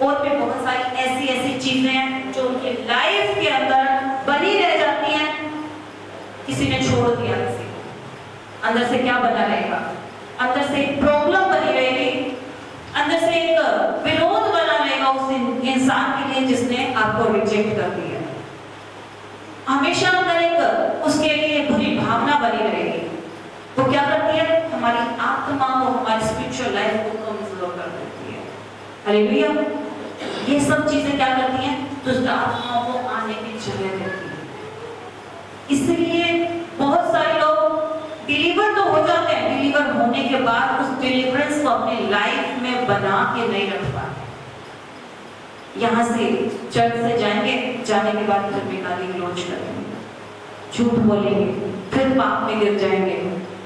और भी बहुत सारी ऐसी ऐसी चीजें हैं जो उनकी लाइफ के अंदर बनी रह जाती हैं। किसी ने छोड़ दिया किसी को, अंदर से क्या बना रहेगा? अंदर से एक प्रॉब्लम बनी रहेगी, अंदर से एक विरोध बना रहेगा उस इंसान के लिए जिसने आपको रिजेक्ट कर दिया। हमेशा अंदर एक उसके लिए बुरी भावना बनी रहेगी। वो क्या करती है? हमारी आत्मा को, हमारी स्पिरिचुअल लाइफ को कमजोर कर देती है। हालेलुया। ये सब चीजें क्या करती हैं? दुष्ट आत्माओं को आने की जगह देती है। इसलिए बहुत सारे लोग डिलीवर तो हो जाते हैं, डिलीवर होने के बाद उस डिलीवरेंस को अपनी लाइफ में बना के नहीं रख पाते। यहाँ से चर्च से जाएंगे, जाने के बाद घर में गाली गलौज करेंगे, झूठ बोलेंगे, फिर पाप में गिर जाएंगे,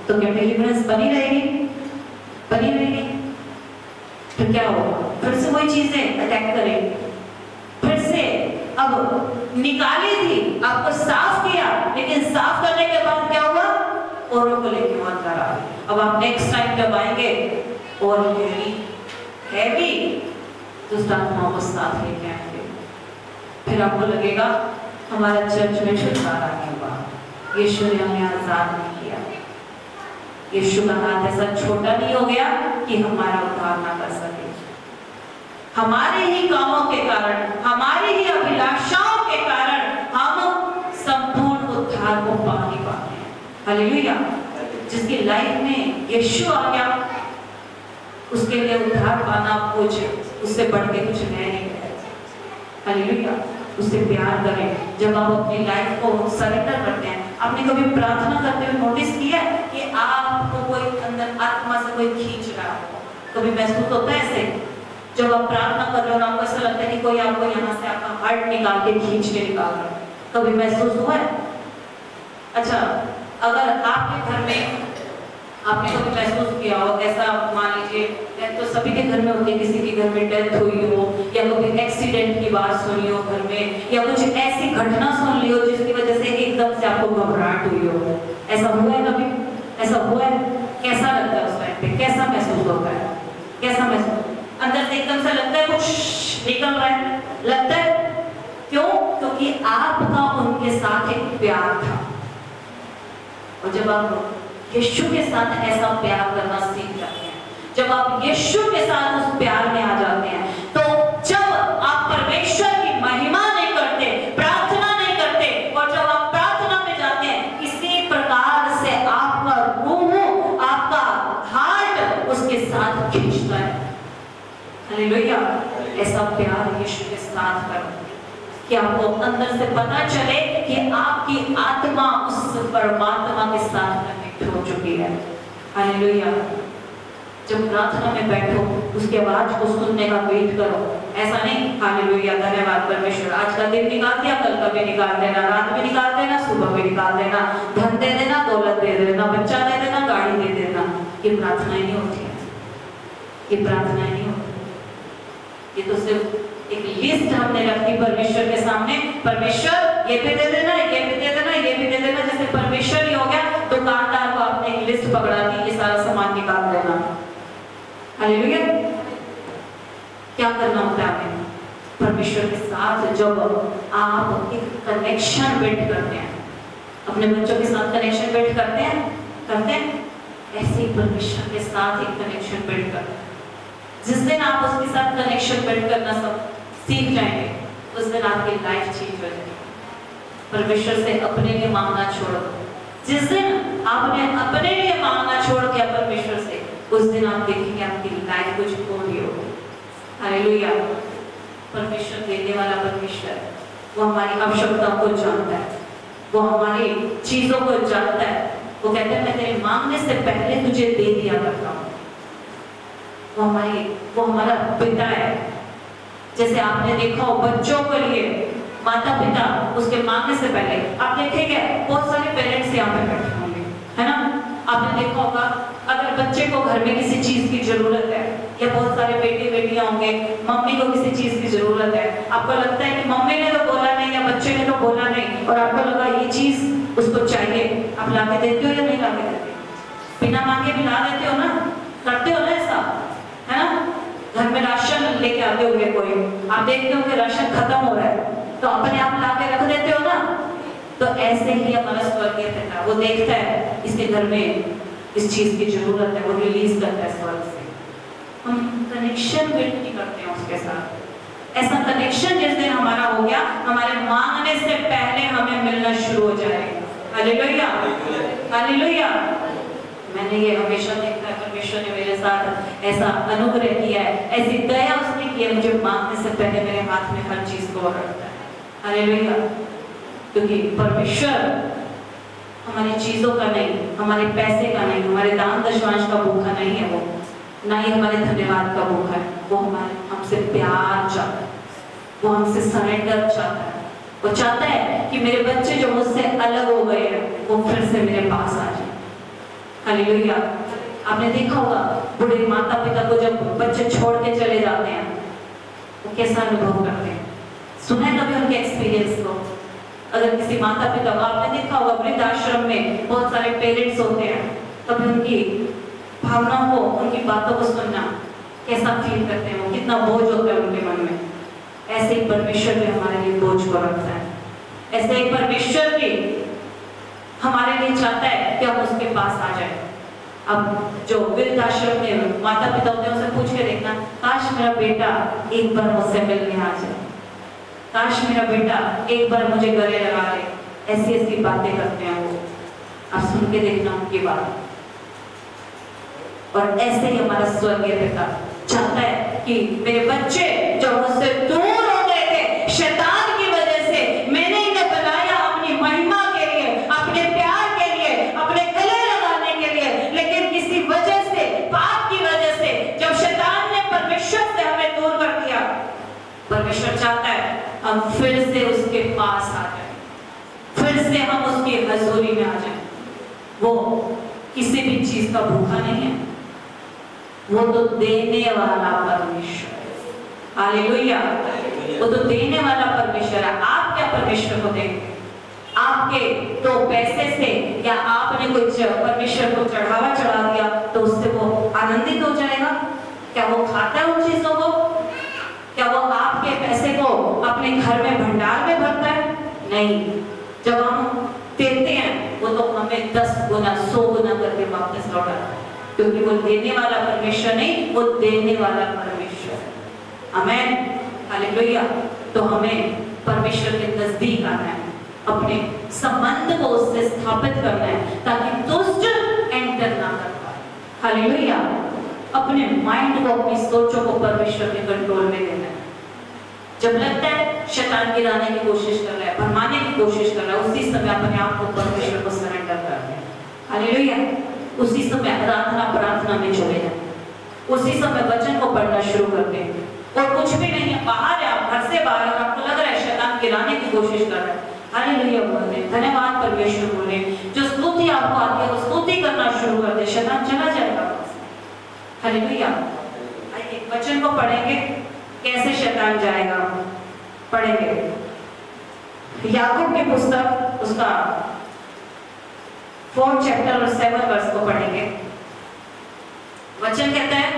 तो क्या डिलीवरेंस बनी रहेगी? बनी रहेगी? फिर क्या होगा? फिर से वही चीजें अटैक करेंगे, फिर से अब निकाली थी, आपको साफ किया, लेकिन साफ करने के बाद क्या हुआ? औरों को लेके मत करा। अब आप नेक्स्ट टाइम जब आएंगे और हैवी दुष्ट आत्माओं को साथ लेके आएंगे, फिर आपको लगेगा हमारा चर्च में छुटकारा नहीं हुआ, यीशु ने हमें आजाद नहीं किया, यीशु का हाथ ऐसा छोटा नहीं हो गया कि हमारा उद्धार ना कर सके। हमारे ही कामों के कारण, हमारी ही अभिलाषाओं के कारण हम संपूर्ण उद्धार को पा नहीं पाते हैं। हालेलुया। जिसकी लाइफ में यीशु आ गया, उसके लिए उद्धार पाना कुछ उससे बढ़ के कुछ है नहीं। हालेलुया। उससे प्यार करें। जब आप अपनी लाइफ को सरेंडर करते हैं, आपने कभी प्रार्थना करते हुए नोटिस किया कि आपको कोई अंदर आत्मा से कोई खींच रहा हो? कभी महसूस होता है ऐसे? जब आप प्रार्थना कर रहे हो, आपको ऐसा लगता है कि कोई आपको यहाँ से आपका हार्ट निकाल के खींच के निकाल रहा है। कभी महसूस हुआ है? अच्छा, अगर आपके घर में आपने कभी महसूस किया हो ऐसा, मान लीजिए तो सभी के घर में होती है, किसी के घर में डेथ हुई हो, या कभी एक्सीडेंट की बात सुनी हो घर में, या कुछ ऐसी घटना सुन ली हो जिसकी वजह से एकदम से आपको घबराहट हुई हो। ऐसा हुआ है कभी? ऐसा हुआ है? कैसा लगता है उस टाइम पे? कैसा महसूस होता है? कैसा महसूस? अंदर से एकदम से लगता है कुछ निकल रहा है, लगता है। क्यों? क्योंकि आपका उनके साथ एक प्यार था। और जब आप यीशु के साथ ऐसा प्यार करना सीख जाते हैं, जब आप यीशु के साथ उस प्यार में आ जाते हैं, तो जब आप परमेश्वर की महिमा नहीं करते, प्रार्थना नहीं करते, और जब आप प्रार्थना में जाते हैं, इसी प्रकार से आपका रूह, आपका हार्ट उसके साथ खींचता है। हालेलुया। ऐसा प्यार यीशु के साथ करो कि आपको अंदर से पता चले कि आपकी आत्मा उस परमात्मा के साथ कनेक्ट हो चुकी है। हालेलुया। जब प्रार्थना में बैठो, उसके आवाज को सुनने का वेट करो। ऐसा नहीं, हालेलुया धन्यवाद परमेश्वर, आज का दिन निकाल दिया, कल का भी निकाल देना, रात में निकाल देना, सुबह में निकाल देना, धन दे देना, दौलत दे देना, बच्चा दे देना, गाड़ी दे देना। ये प्रार्थना ही नहीं होती है, ये प्रार्थना ही नहीं होती। ये तो सिर्फ एक लिस्ट हमने रखी परमेश्वर के सामने, परमेश्वर ये भी दे देना, ये भी दे देना, ये भी दे देना। जैसे परमेश्वर ही हो गया, दुकानदार को आपने एक लिस्ट पकड़ा दी, ये सारा सामान निकाल देना। हालेलुया। क्या करना होता है हमें? परमेश्वर के साथ जब आप एक कनेक्शन बिल्ड करते हैं, अपने बच्चों के साथ कनेक्शन बिल्ड करते हैं, ऐसे ही परमेश्वर के साथ एक कनेक्शन बिल्ड करते हैं। जिस दिन आप उसके साथ कनेक्शन बिल्ड करना सब सीख जाएंगे, उस दिन आपकी लाइफ चेंज हो जाएगी। परमेश्वर से अपने लिए मांगना छोड़ दो। जिस दिन आपने अपने लिए मांगना छोड़ दिया परमेश्वर से, उस दिन आप देखेंगे आपकी लाइफ कुछ पूरी होगी। हालेलुया। परमेश्वर देने वाला परमेश्वर, वो हमारी आवश्यकताओं को जानता है, वो हमारी चीजों को जानता है। वो कहते हैं मैं तेरे मांगने से पहले तुझे दे दिया करता हूँ। वो हमारा पिता है। जैसे आपने देखा हो बच्चों के लिए माता पिता उसके मांगने से पहले, आप देखेंगे बहुत सारे पेरेंट्स यहाँ पे बैठे होंगे, है ना? आपने देखा होगा अगर बच्चे को घर में किसी चीज की जरूरत है, या बहुत सारे बेटे बेटियां होंगे, मम्मी को किसी चीज की जरूरत है, आपको लगता है कि मम्मी ने तो बोला नहीं या बच्चे ने तो बोला नहीं, और आपको लगा ये चीज उसको चाहिए, आप ला के देते हो या नहीं ला के देते? बिना मांगे भी ला देते हो ना? करते हो ना ऐसा, है ना? घर में राशन लेके जाते होंगे, कोई आप देखते होंगे राशन खत्म हो रहा है तो अपने आप ला के रख देते हो ना। तो ऐसे ही हमारा स्वर्गीय पिता वो देखता है इसके घर में इस चीज की जरूरत है, वो रिलीज करता है स्वर्ग से। हम कनेक्शन बिल्ड नहीं करते हैं उसके साथ। ऐसा कनेक्शन जिस दिन हमारा हो गया, हमारे मांगने से पहले हमें मिलना शुरू हो जाएगा। Hallelujah, hallelujah. मैंने ये हमेशा देखा है, परमेश्वर ने मेरे साथ ऐसा अनुग्रह किया है, ऐसी दया उसने की है, मुझे मांगने से पहले मेरे हाथ में हर चीज को रखता है। हालेलुया। क्योंकि परमेश्वर हमारी चीजों का नहीं, हमारे पैसे का नहीं, हमारे दान दशमांश का भूखा नहीं है, वो ना ही हमारे धन्यवाद का भूखा है। वो हमारे हमसे प्यार चाहता है, वो हमसे सरेंडर चाहता है। वो चाहता है कि मेरे बच्चे जो मुझसे अलग हो गए हैं वो फिर से मेरे पास आ जाए। हालेलुया। आपने देखा होगा बूढ़े माता पिता को जब बच्चे छोड़ के चले जाते हैं वो कैसा अनुभव करते हैं। सुना है कभी उनके एक्सपीरियंस को? अगर किसी माता पिता को आपने देखा होगा वृद्धाश्रम में बहुत सारे पेरेंट्स होते हैं, तभी उनकी भावनाओं को, उनकी बातों को सुनना कैसा फील करते हैं, वो कितना बोझ होता है उनके मन में। ऐसे ही परमेश्वर भी हमारे लिए बोझ को रखता है। ऐसे ही परमेश्वर भी हमारे लिए चाहता है कि हम उसके पास आ जाए। अब जो वृद्धाश्रम में माता पिता होते हैं उनसे पूछ के देखना, काश मेरा बेटा एक बार मुझसे मिलने आ जाए, काश मेरा बेटा एक बार मुझे गले लगा ले। ऐसी ऐसी बातें करते हैं वो, आप सुन के देखना उनकी बात। और ऐसे ही हमारा स्वर्गीय पिता चाहता है कि मेरे बच्चे जो मुझसे दूर हो गए थे शैतान की वजह से, मैंने इन्हें बनाया अपनी महिमा के लिए, अपने प्यार के लिए, अपने गले लगाने के लिए, लेकिन किसी वजह से, पाप की वजह से, जब शैतान ने परमेश्वर से हमें दूर कर दिया, परमेश्वर चाहता है हम फिर से उसके पास आ जाए, फिर से हम उसकी हजूरी में आ जाए। वो किसी भी चीज का भूखा नहीं है, वो तो देने वाला परमेश्वर है। हालेलुया। वो तो देने वाला परमेश्वर है। आप क्या परमेश्वर को देंगे? आपके तो पैसे से या आपने कुछ परमेश्वर को चढ़ावा चढ़ा दिया तो उससे वो आनंदित हो जाएगा? क्या वो खाता है उन चीजों को? क्या वो आपके पैसे को अपने घर में भंडार में भरता है? नहीं। जब हम देते हैं वो तो हमें 10 गुना 100 गुना करके वापस लौटाता है, क्योंकि वो देने वाला परमेश्वर नहीं, वो देने वाला परमेश्वर है। आमीन, हालेलुया। तो हमें परमेश्वर के नजदीक आना है, अपने संबंध को उससे स्थापित करना है ताकि दुष्ट एंटर ना कर पाए। हालेलुया। अपने माइंड को, अपनी सोचों को परमेश्वर के कंट्रोल में देना है। जब लगता है शैतान गिराने की कोशिश कर रहा है, भरमाने की कोशिश कर रहा है, उसी समय अपने आप को परमेश्वर को सरेंडर कर दें। हालेलुया। उसी समय आराधना प्रार्थना में चले जाएं, उसी समय वचन को पढ़ना शुरू कर दें। और कुछ भी नहीं है, बाहर है, आप घर से बाहर आपको लग रहा है शैतान गिराने की कोशिश कर रहा है, हालेलुया बोल रहे, धन्यवाद परमेश्वर बोल रहे। जो स्तुति आपको आती है वो स्तुति करना शुरू कर दे, शैतान चला जाएगा। हालेलुया। आइए वचन को पढ़ेंगे, कैसे शैतान जाएगा पढ़ेंगे। याकूब की पुस्तक उसका 4 चैप्टर और 7 वर्ष को पढ़ेंगे। वचन कहता है,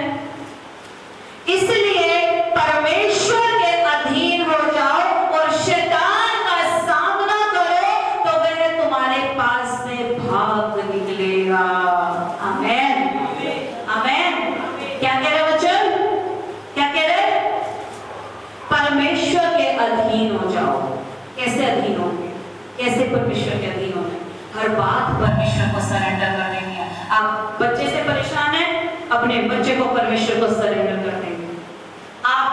इसलिए परमेश्वर के अधीन हो जाओ और शैतान का सामना करो तो वह तुम्हारे पास से भाग निकलेगा। आमीन, आमीन। क्या कह रहे वचन? क्या कह रहे? परमेश्वर के अधीन हो जाओ। कैसे अधीन होंगे? कैसे परमेश्वर के अधीन होंगे? हर बात परमेश्वर को सरेंडर कर देनी है। आप बच्चे से परेशान हैं, अपने बच्चे को परमेश्वर को सरेंडर कर देंगे। आप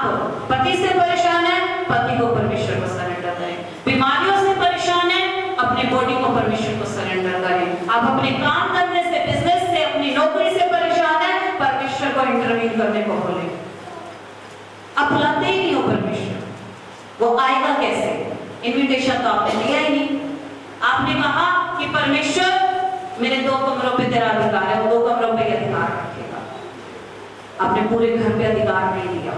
पति से परेशान हैं, पति को परमेश्वर को सरेंडर करें। बीमारियों से परेशान हैं, अपने बॉडी को परमेश्वर को सरेंडर करें। आप अपने काम करने से, बिजनेस से, अपनी नौकरी से परेशान हैं, परमेश्वर को इंटरवीन करने को बोले। आप लाते ही नहीं हो परमेश्वर, वो आएगा कैसे? इन्विटेशन तो आपने दिया ही नहीं। आपने कहा कि परमेश्वर मेरे 2 कमरों पे तेरा अधिकार है, वो 2 कमरों पे अधिकार रखेगा। आपने पूरे घर पे अधिकार नहीं दिया।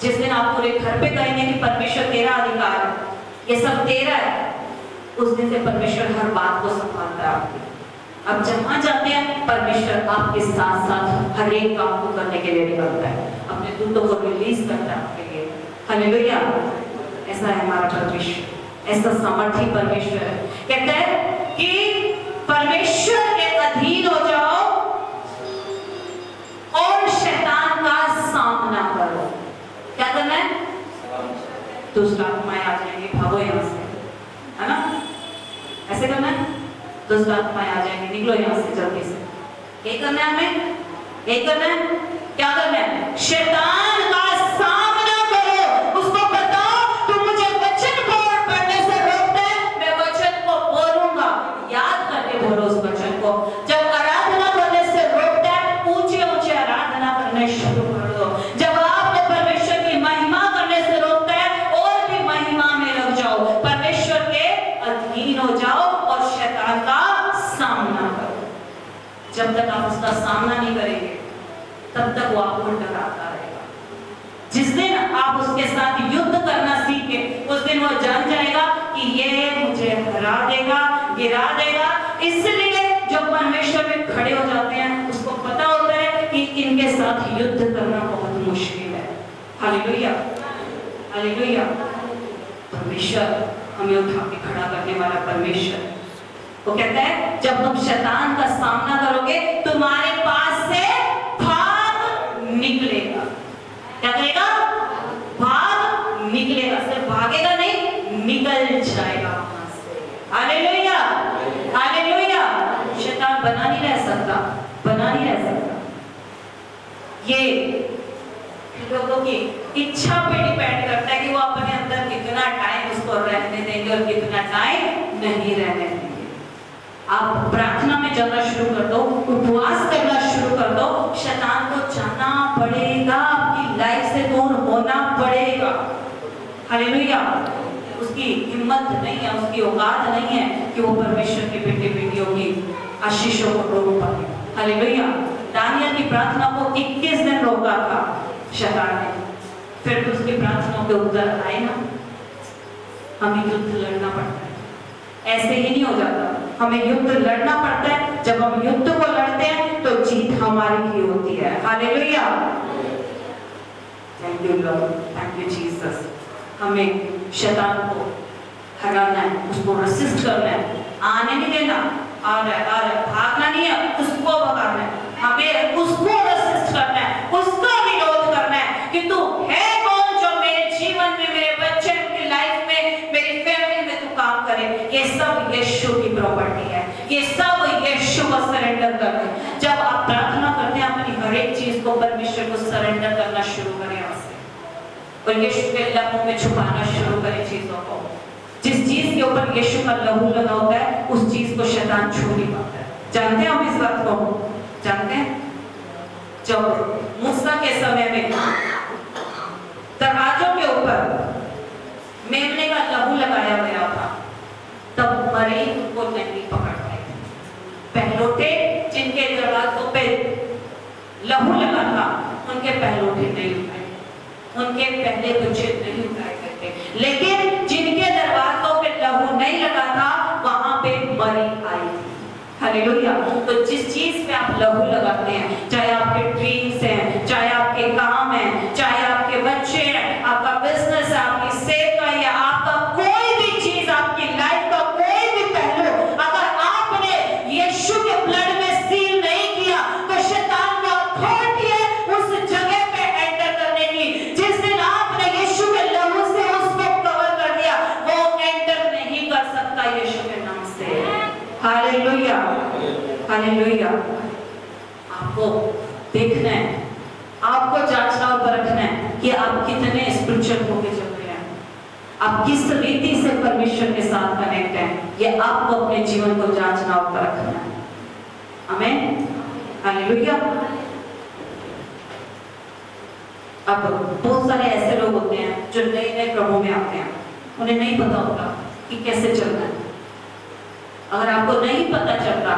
जिस दिन आप पूरे घर पे कहेंगे कि परमेश्वर तेरा अधिकार है, ये सब तेरा है, उस दिन से परमेश्वर हर बात को संभालता है आपकी। अब जहाँ जाते हैं परमेश्वर आपके साथ साथ हर एक काम को करने के लिए निकलता है, अपने दूतों को रिलीज करता है आपके लिए। हालेलुया। ऐसा है हमारा परमेश्वर, ऐसा सामर्थी परमेश्वर है। कहता है कि परमेश्वर के अधीन हो जाओ और शैतान का सामना करो। क्या करना है? दुष्ट आत्माएं आ जाएंगी, भागो यहाँ से, है ना? ऐसे करना है, दुष्ट आत्माएं आ जाएंगी, निकलो यहाँ से जल्दी से। यही करना है हमें, यही करना है। क्या करना है? शैतान का सामना करो, उसको बताओ तू मुझे वचन पढ़ने से रोकता है, मैं वचन को बोलूंगा। याद करके बोलो उस वचन को। जब आराधना करने से रोकता है, ऊंचे ऊंचे आराधना करने शुरू कर दो। जब आपको परमेश्वर की महिमा करने से रोकता है, और भी महिमा में लग जाओ, परमेश्वर के अधीन हो जाओ और शैतान का सामना करो। जब तक आप उसका सामना नहीं करेंगे तब तक वो आपको डराता रहेगा। जिस दिन आप उसके साथ युद्ध करना सीखे, उस दिन वो जान जाएगा कि ये मुझे हरा देगा, गिरा देगा। इसलिए जो परमेश्वर में खड़े हो जाते हैं, उसको पता होता है कि इनके साथ युद्ध करना बहुत मुश्किल है। Hallelujah, hallelujah. परमेश्वर हमें उठा के खड़ा करने वाला परमेश्वर, वो कहता है जब तुम शैतान का सामना करोगे, तुम्हारे पास से भाग निकलेगा। क्या करेगा? भाग निकलेगा। सिर्फ भागेगा नहीं, निकल जाएगा वहां से। Hallelujah, hallelujah. शैतान बना नहीं रह सकता, बना नहीं रह सकता। ये लोगों की इच्छा पे डिपेंड करता है कि वो अपने अंदर कितना टाइम उसको रहने देंगे और कितना टाइम नहीं रहने देंगे। आप प्रार्थना में जाना शुरू कर दो, उपवास करना शुरू कर दो, शैतान को जाना पड़ेगा, आपकी लाइफ से दूर होना पड़ेगा। हालेलुया। उसकी हिम्मत नहीं है, उसकी औकात नहीं है कि वो परमेश्वर के बेटे बेटियों की आशीषों को रोक पाए। हालेलुया। दानियल की प्रार्थना को 21 दिन रोका था शैतान ने, फिर तो उसकी प्रार्थना के उत्तर आए ना। हमें युद्ध लड़ना पड़ता है, ऐसे ही नहीं हो जाता। हमें युद्ध लड़ना पड़ता है। जब हम युद्ध को लड़ते हैं तो जीत हमारी ही होती है। Hallelujah. Thank you Lord, thank you Jesus. हमें शैतान को हराना है, उसको रेसिस्ट करना है, आने नहीं देना। और भागना नहीं है, उसको भगाना है। हमें उसको रेसिस्ट करना है, उसका विरोध करना है कि तू है कौन जो मेरे जीवन में, मेरे बच्चे की लाइफ में, मेरी फैमिली में तू काम करे। ये सब यीशु की प्रॉपर्टी है, ये सब यीशु को सरेंडर कर दे। जब आप प्रार्थना करते हैं, अपनी हर एक चीज को परमेश्वर को सरेंडर करना शुरू करें और यीशु के लहू में छुपाना शुरू करें चीजों को। जिस चीज के ऊपर यीशु का लहू लगा होता है, उस चीज को शैतान छू नहीं पाता है। जानते हैं हम इस बात को? जानते हैं? जब मूसा के समय में दरवाजों के ऊपर मेमने का लहू लगाया गया था, तब मरी उनको नहीं पकड़ पाए। पहलोटे जिनके दरवाजों पे लहू लगा था, उनके पहलोटे नहीं उठाए, उनके पहले बच्चे नहीं उठाए गए थे। लेकिन जिनके दरवाजों पे लहू नहीं लगा था, वहां पे मरी आई थी। हालेलुया। तो जिस चीज पे आप लहू लगाते हैं, चाहे आपके ड्रीम्स हैं, चाहे आपके काम हैं, चाहे आपके बच्चे हैं, आपका बिजनेस है, आपकी सेव है, या आपका कोई भी चीज, आपकी लाइफ का कोई भी पहलू, अगर आपने यीशु के ब्लड में सील नहीं किया, तो शैतान को अथॉरिटी है उस जगह पे एंटर करने की। जिस दिन आपने यीशु के लहू से उसको कवर कर दिया, वो एंटर नहीं कर सकता यीशु के नाम से। Hallelujah, hallelujah. आपको देखना है, आपको जांचना और परखना है कि आप कितने स्पिरिचुअल होके चल रहे हैं, आप किस रीति से परमेश्वर के साथ कनेक्ट हैं। ये आपको अपने जीवन को जांचना और परखना है। आमीन, हालेलुया। अब बहुत सारे ऐसे लोग होते हैं जो नए नए प्रभु में आते हैं, उन्हें नहीं पता होता कि कैसे चलना है। अगर आपको नहीं पता चलता,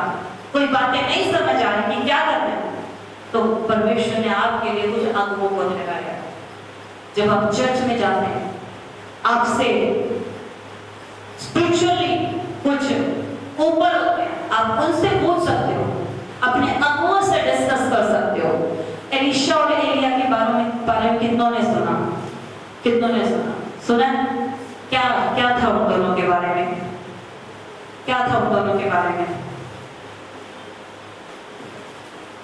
कोई बातें नहीं समझ आ रही कि क्या करना है, तो परमेश्वर ने आपके लिए कुछ आगमों को लगाया। जब आप चर्च में जाते हैं, आपसे स्पिरिचुअली कुछ ऊपर होते हैं, आप उनसे पूछ सकते हो, अपने अगुओं से डिस्कस कर सकते हो। एलीशा और एलिया के बारे में कितनों ने सुना? कितनों ने सुना? क्या क्या था उन दोनों के बारे में? क्या था उन दोनों के बारे में?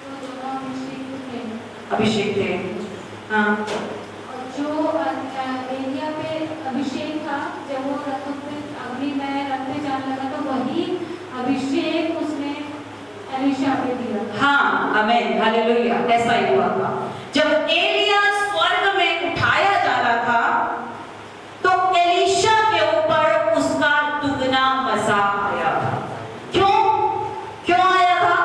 वो दोनों अभिषेक थे। अभिषेक थे, हाँ। और जो एलिया पे अभिषेक था, जब वो रथों पे अग्नि में रथ पे जाने लगा तो वही अभिषेक उसने एलीशा पे दिया। हाँ, आमीन, हालेलुया। ऐसा ही हुआ था। जब एलिया स्वर्ग में उठाया जा रहा था तो एलीशा के ऊपर उसका दुगना मज़ा आया था। क्यों आया था?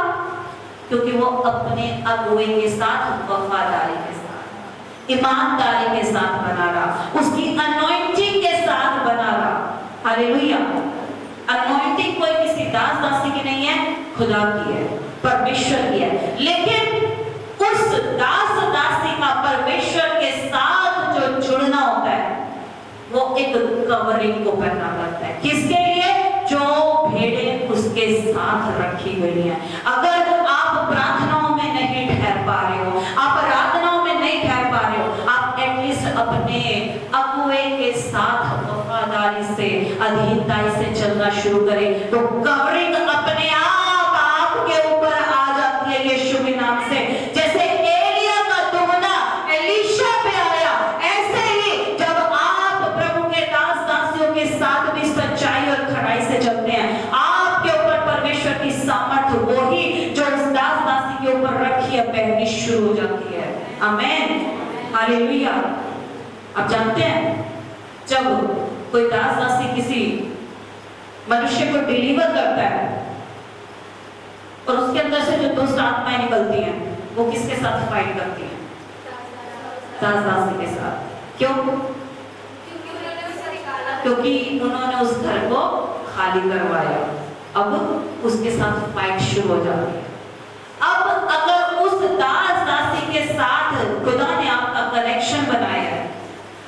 क्योंकि वो अपने अगुए के साथ वफादारी के साथ, ईमानदारी के साथ बना रहा, उसकी अनॉइंटिंग के साथ बना रहा। हालेलुया। अनॉइंटिंग कोई किसी दास दासी की नहीं है, खुदा की है, परमेश्वर की है। लेकिन उस दास दासी का परमेश्वर के साथ जो जुड़ना होता है वो एक कवरिंग को पहना करता है। किसके लिए? जो भेड़ें उसके साथ रखी गई हैं। अगर आप प्रार्थनाओं में नहीं ठहर पा रहे हो, आप आराधनाओं में नहीं ठहर पा रहे हो, आप एटलीस्ट अपने अगुए के साथ वफादारी से, अधीनताई से चलना शुरू करें तो कवरिंग अपने आप आपके ऊपर आ जाती है यीशु के नाम से। जैसे एलिया का दुगना एलीशा पे आया, ऐसे ही जब आप प्रभु के दास दासियों के साथ भी सच्चाई और खराई से चलते हैं, आपके ऊपर परमेश्वर की सामर्थ वही जो उस दास दासी के ऊपर रखी है बहनी शुरू हो जाती है। आमीन, हालेलुया। आप जानते हैं जब कोई दास दासी किसी मनुष्य को डिलीवर करता है और उसके अंदर से जो दुष्ट आत्माएं निकलती हैं वो किसके साथ फाइट करती हैं? दास दासी के साथ। क्यों? क्योंकि उन्होंने उस घर को खाली करवाया। अब उसके साथ फाइट शुरू हो जाती है। अब अगर उस दास दासी के साथ खुदा ने आपका कनेक्शन बनाया है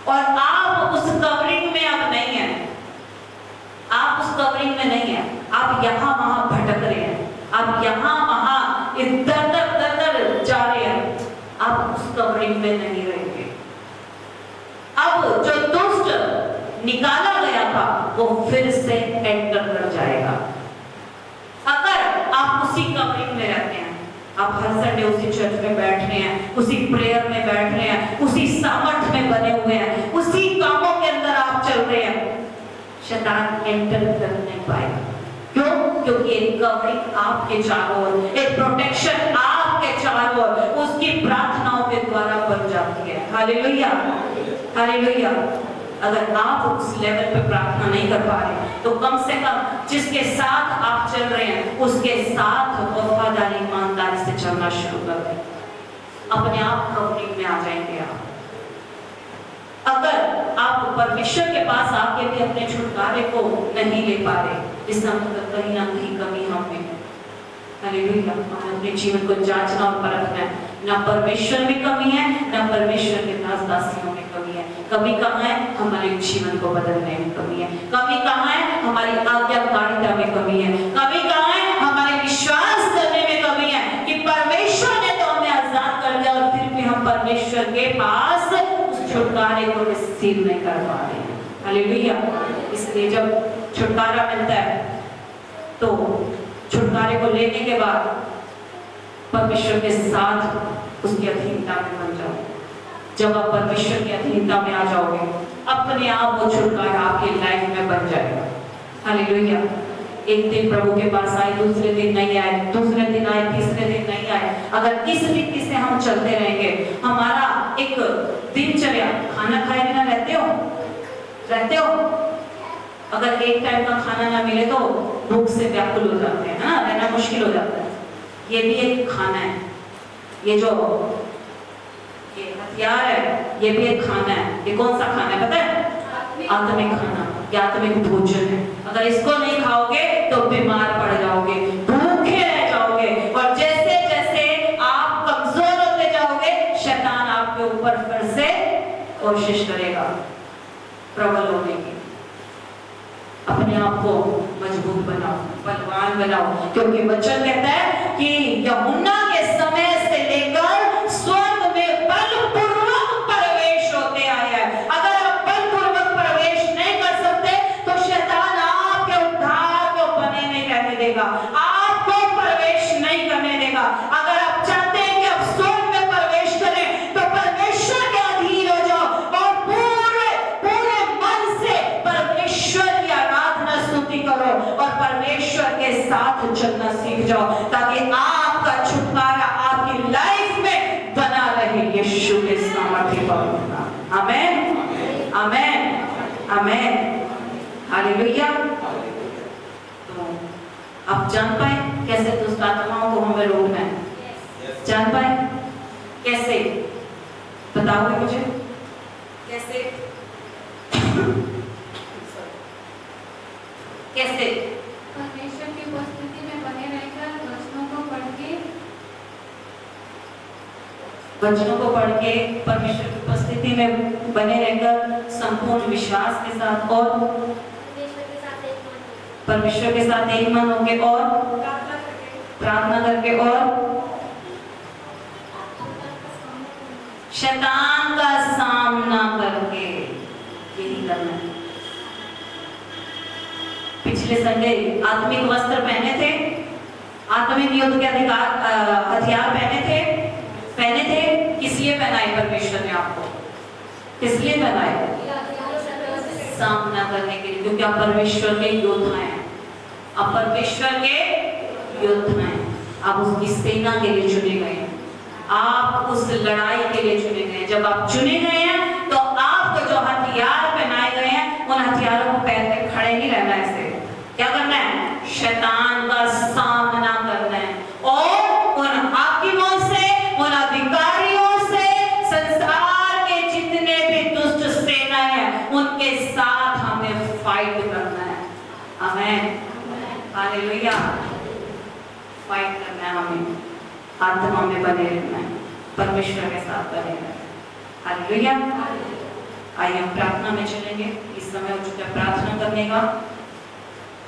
और आप उस कवरिंग में अब नहीं है, आप उस कवरिंग में नहीं है, आप यहाँ वहां भटक रहे हैं, आप यहाँ वहां इधर उधर जा रहे हैं, आप उस कवरिंग में नहीं रहेंगे। अब जो दुष्ट निकाला गया था वो फिर से एंटर कर जाएगा। अगर आप उसी कवरिंग में रहते हैं, आप हर संडे उसी चर्च में बैठ रहे हैं, उसी प्रेयर में बैठ रहे हैं, उसी सामर्थ में बने हुए हैं, उसी कामों के अंदर आप चल रहे हैं, शैतान एंटर कर नहीं पाएगा। क्यों? क्योंकि एक कवरिंग आपके चारों ओर, एक प्रोटेक्शन आपके चारों ओर उसकी प्रार्थनाओं के द्वारा बन जाती है। Hallelujah, hallelujah. अगर आप उस लेवल पे प्रार्थना नहीं कर पा रहे तो कम से कम जिसके साथ आप चल रहे हैं उसके साथ वफादारी ईमानदारी से चलना शुरू कर दें, अपने आप कवरिंग में आ जाएंगे आप। अगर आप परमेश्वर के पास आके भी अपने छुटकारे को नहीं ले पा रहे, इसका मतलब कहीं ना कहीं कमी हम में है। हालेलुया। हमें अपने जीवन को जांचना और परखना है। ना परमेश्वर में कमी है, ना परमेश्वर के दास दासियों में कमी है। कमी कहाँ है? हमारे जीवन को बदलने में कमी है। कमी कहाँ है? हमारी आज्ञाकारिता में कमी है। कमी कहाँ है? हमारे विश्वास करने में कमी है कि परमेश्वर ने तो हमें आजाद कर दिया और फिर भी हम परमेश्वर के पास उस छुटकारे को रिसीव नहीं कर पा रहे हैं। हालेलुया। इसलिए जब छुटकारा मिलता है तो छुटकारे को लेने के बाद परमेश्वर के साथ उसकी अधीनता में बन जाओ। जब आप परमेश्वर की अधीनता में आ जाओगे अपने आप वो छुटकारा आपकी लाइफ में बन जाएगा। हालेलुया। एक दिन प्रभु के पास आए, दूसरे दिन नहीं आए, दूसरे दिन आए, तीसरे दिन नहीं आए। अगर इस रीति से हम चलते रहेंगे, हमारा एक दिनचर्या, खाना खाए बिना रहते हो? अगर एक टाइम का खाना ना मिले तो भूख से व्याकुल हो जाते हैं, ना रहना मुश्किल हो जाता है। ये भी एक खाना है। ये जो ये हथियार है ये भी एक खाना है। ये कौन सा खाना है पता है? आत्मिक खाना, ये आत्मिक भोजन है। अगर इसको नहीं खाओगे तो बीमार पड़ जाओगे, भूखे रह जाओगे, और जैसे जैसे आप कमजोर होते जाओगे शैतान आपके ऊपर फिर से कोशिश करेगा प्रबल होने की। अपने आप को मजबूत बनाओ, बलवान बनाओ, क्योंकि वचन कहता है कि यूहन्ना के समय से लेकर स्वर्ग में बलपूर्वक प्रवेश होते आए हैं। अगर आप बलपूर्वक प्रवेश नहीं कर सकते तो शैतान आपके उद्धार को बने नहीं रहने देगा, आपको प्रवेश नहीं करने देगा। अगर आप चाहते हैं कि आप स्वर्ग में प्रवेश करें तो परमेश्वर के अधीन हो जाओ और पूरे पूरे मन से परमेश्वर की आराधना स्तुति करो और परमेश्वर के साथ चलना सीख जाओ, ताकि आपका छुटकारा आपकी लाइफ में बना रहे यीशु के सामर्थ्य पर। आमेन, आमेन, आमेन, हालेलुया। तो आप जान पाए कैसे दुष्ट आत्माओं को हमें रोकना है? जान पाए कैसे? बताओगे मुझे कैसे? कैसे? परमेश्वर की उपस्थिति में बने रहकर वचनों को पढ़ के परमेश्वर की उपस्थिति में बने रहकर संपूर्ण विश्वास के साथ और परमेश्वर के साथ एक मन होके और प्रार्थना करके और शैतान का सामना करके यही करना है। पिछले संडे आत्मिक वस्त्र पहने थे, आत्मिक युद्ध के हथियार पहने थे। किस लिए पहनाए परमेश्वर ने आपको? किस लिए पहनाए? सामना करने के लिए, क्योंकि आप परमेश्वर के योद्धा हैं। आप परमेश्वर के योद्धा हैं, आप उसकी सेना के लिए चुने गए हैं, आप उस लड़ाई के लिए चुने गए हैं। जब आप चुने गए हैं तो आपको जो हथियार पहनाए गए हैं उन हथियारों को पहन के खड़े नहीं रहना है। ऐसे क्या करना है? शैतान का सामना करना है और उन हाकिमों से, उन अधिकारियों से, संसार के जितने भी दुष्ट सेना है उनके साथ हमें फाइट करना है। आमेन, हालेलुया। फाइट करना है, हमें आत्मा में बने रहना है, परमेश्वर के साथ बने रहना है। हालेलुया। आइए हम प्रार्थना में चलेंगे। इस समय हो चुका है प्रार्थना करने का।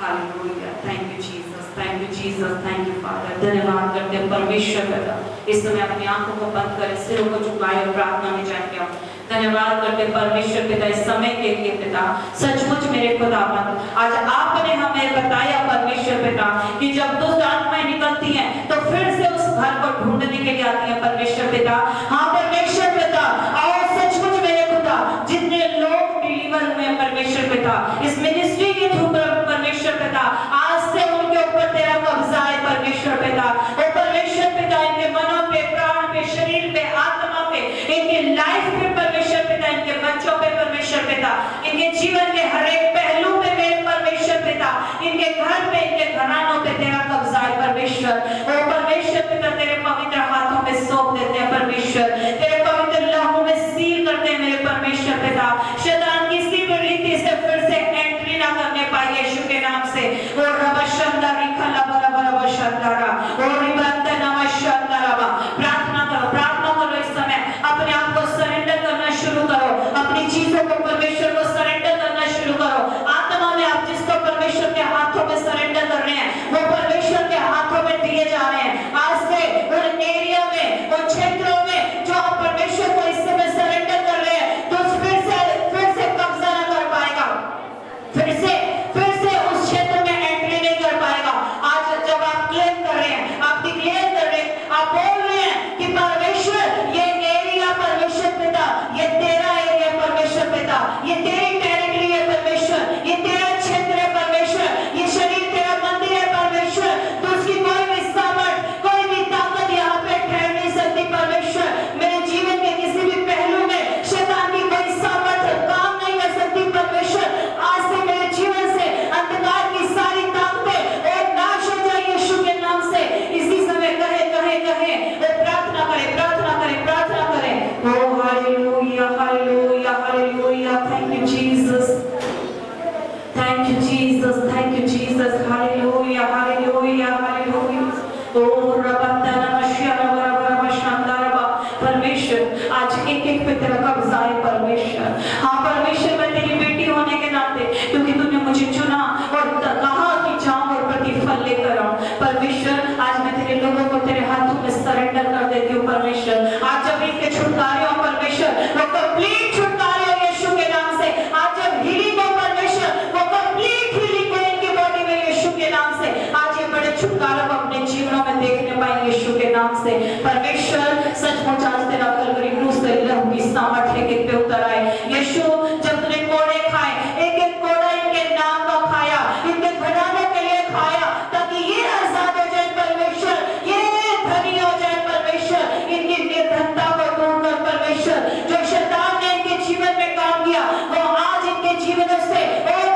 Hallelujah. Thank you Jesus, thank you Jesus, thank you father. धन्यवाद करते हैं परमेश्वर पिता। इस समय अपनी आंखों को बंद करें, सिरों को झुकाएं और प्रार्थना में जाएंगे हम। धन्यवाद करते हैं परमेश्वर पिता इस समय के लिए पिता। सचमुच मेरे खुदावंद, आज आपने हमें बताया परमेश्वर पिता कि जब दुष्ट आत्माएं निकलती हैं तो फिर से उस घर को ढूंढने के लिए आती हैं परमेश्वर पिता। हाँ परमेश्वर पिता, और सचमुच मेरे खुदा जितने लोग डिलीवर हुए हैं परमेश्वर पिता इस मिनिस्ट्री के थ्रू परमेश्वर पिता, आज से उनके ऊपर तेरा कब्जा है परमेश्वर पिता। और परमेश्वर पिता इनके मनों पे, प्राण पे, शरीर पे, आत्मा पे, इनके लाइफ पे परमेश्वर पिता, इनके बच्चों पे परमेश्वर पिता, इनके जीवन के हर एक पहलू पे मेरे परमेश्वर पिता, इनके घर पे, इनके घरानों पे तेरा कब्जा है परमेश्वर। और परमेश्वर पिता तेरे पवित्र हाथों में सौंप देते हैं परमेश्वर, तेरे पवित्र लहू में सील करते हैं मेरे परमेश्वर पिता। शैतान किसी भी रीति से फिर से एंट्री ना करने पाए यीशु के नाम से। और रबशंदरी खला बरबर शंदरा और रिबंद नमशंदरा। प्रार्थना करो, प्रार्थना करो। इस समय अपने आप को सरेंडर करना शुरू करो, अपनी चीजों को परमेश्वर को सरेंडर करना शुरू करो। आत्मा में आप जिसको परमेश्वर के हाथों में सरेंडर कर रहे हैं वो परमेश्वर के हाथों में दिए जा रहे हैं। आज से उन एरिया में, उन क्षेत्रों में जो आप परमेश्वर को इस समय सरेंडर कर रहे हैं तो फिर से कब्जा न कर पाएगा, फिर से उस क्षेत्र में एंट्री नहीं कर पाएगा। आज जब आप क्लेम कर रहे हैं, आप डिक्लेयर कर रहे हैं, आप बोल रहे हैं कि परमेश्वर ये एरिया परमेश्वर पिता, ये तेरा एरिया परमेश्वर पिता, ये तेरी टेरिटरी है परमेश्वर, ये तेरा क्षेत्र है परमेश्वर, ये शरीर तेरा मंदिर है परमेश्वर। तो उसकी कोई भी सामर्थ, कोई भी ताकत यहाँ पे ठहर नहीं सकती परमेश्वर। मेरे जीवन के किसी भी पहलू में शैतान की कोई सामर्थ काम नहीं कर सकती परमेश्वर। आज से मेरे जीवन से अंधकार की सारी ताकतें और नाश हो जाए यीशु के नाम से। इसी समय कहे और प्रार्थना करें, प्रार्थना करें, प्रार्थना करें। ओ hallelujah, hallelujah, hallelujah. Thank you Jesus, thank you Jesus, thank you Jesus. Hallelujah, hallelujah, hallelujah. ओ रबंदा नमश्या रबरबर शंदरबा। परमेश्वर आज एक पे तेरा कब्जा है परमेश्वर। हाँ परमेश्वर, मैं तेरी बेटी होने के नाते, क्योंकि तूने मुझे चुना, परमेश्वर, जो शैतान ने इनके जीवन में काम किया वो आज इनके जीवनों से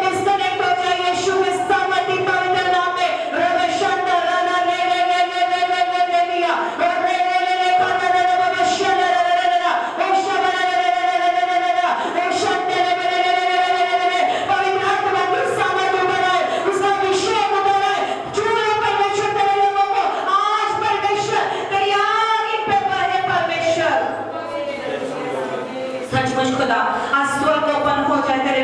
डिस्कनेक्ट हो जाए यीशु के सामर्थ्य पवित्र नाम में। रवशंदा राना ले ले ले ले ले ले ले ले लिया और ले ले ले ले काना ले ले रवशंदा ले ले ले ले ओ शबा ले ले ले ले ले ले ले ओ शंदे ले ले ले ले ले ले पवित्र आत्मा की सामर्थ्य बनाए, उसका अभिषेक बनाए, चूहे परमेश्वर तेरे लोगों को आज परमेश्वर तेरी आग इन पे बहे परमेश्वर। सचमुच खुदा आज स्वर्ग ओपन हो जाए तेरे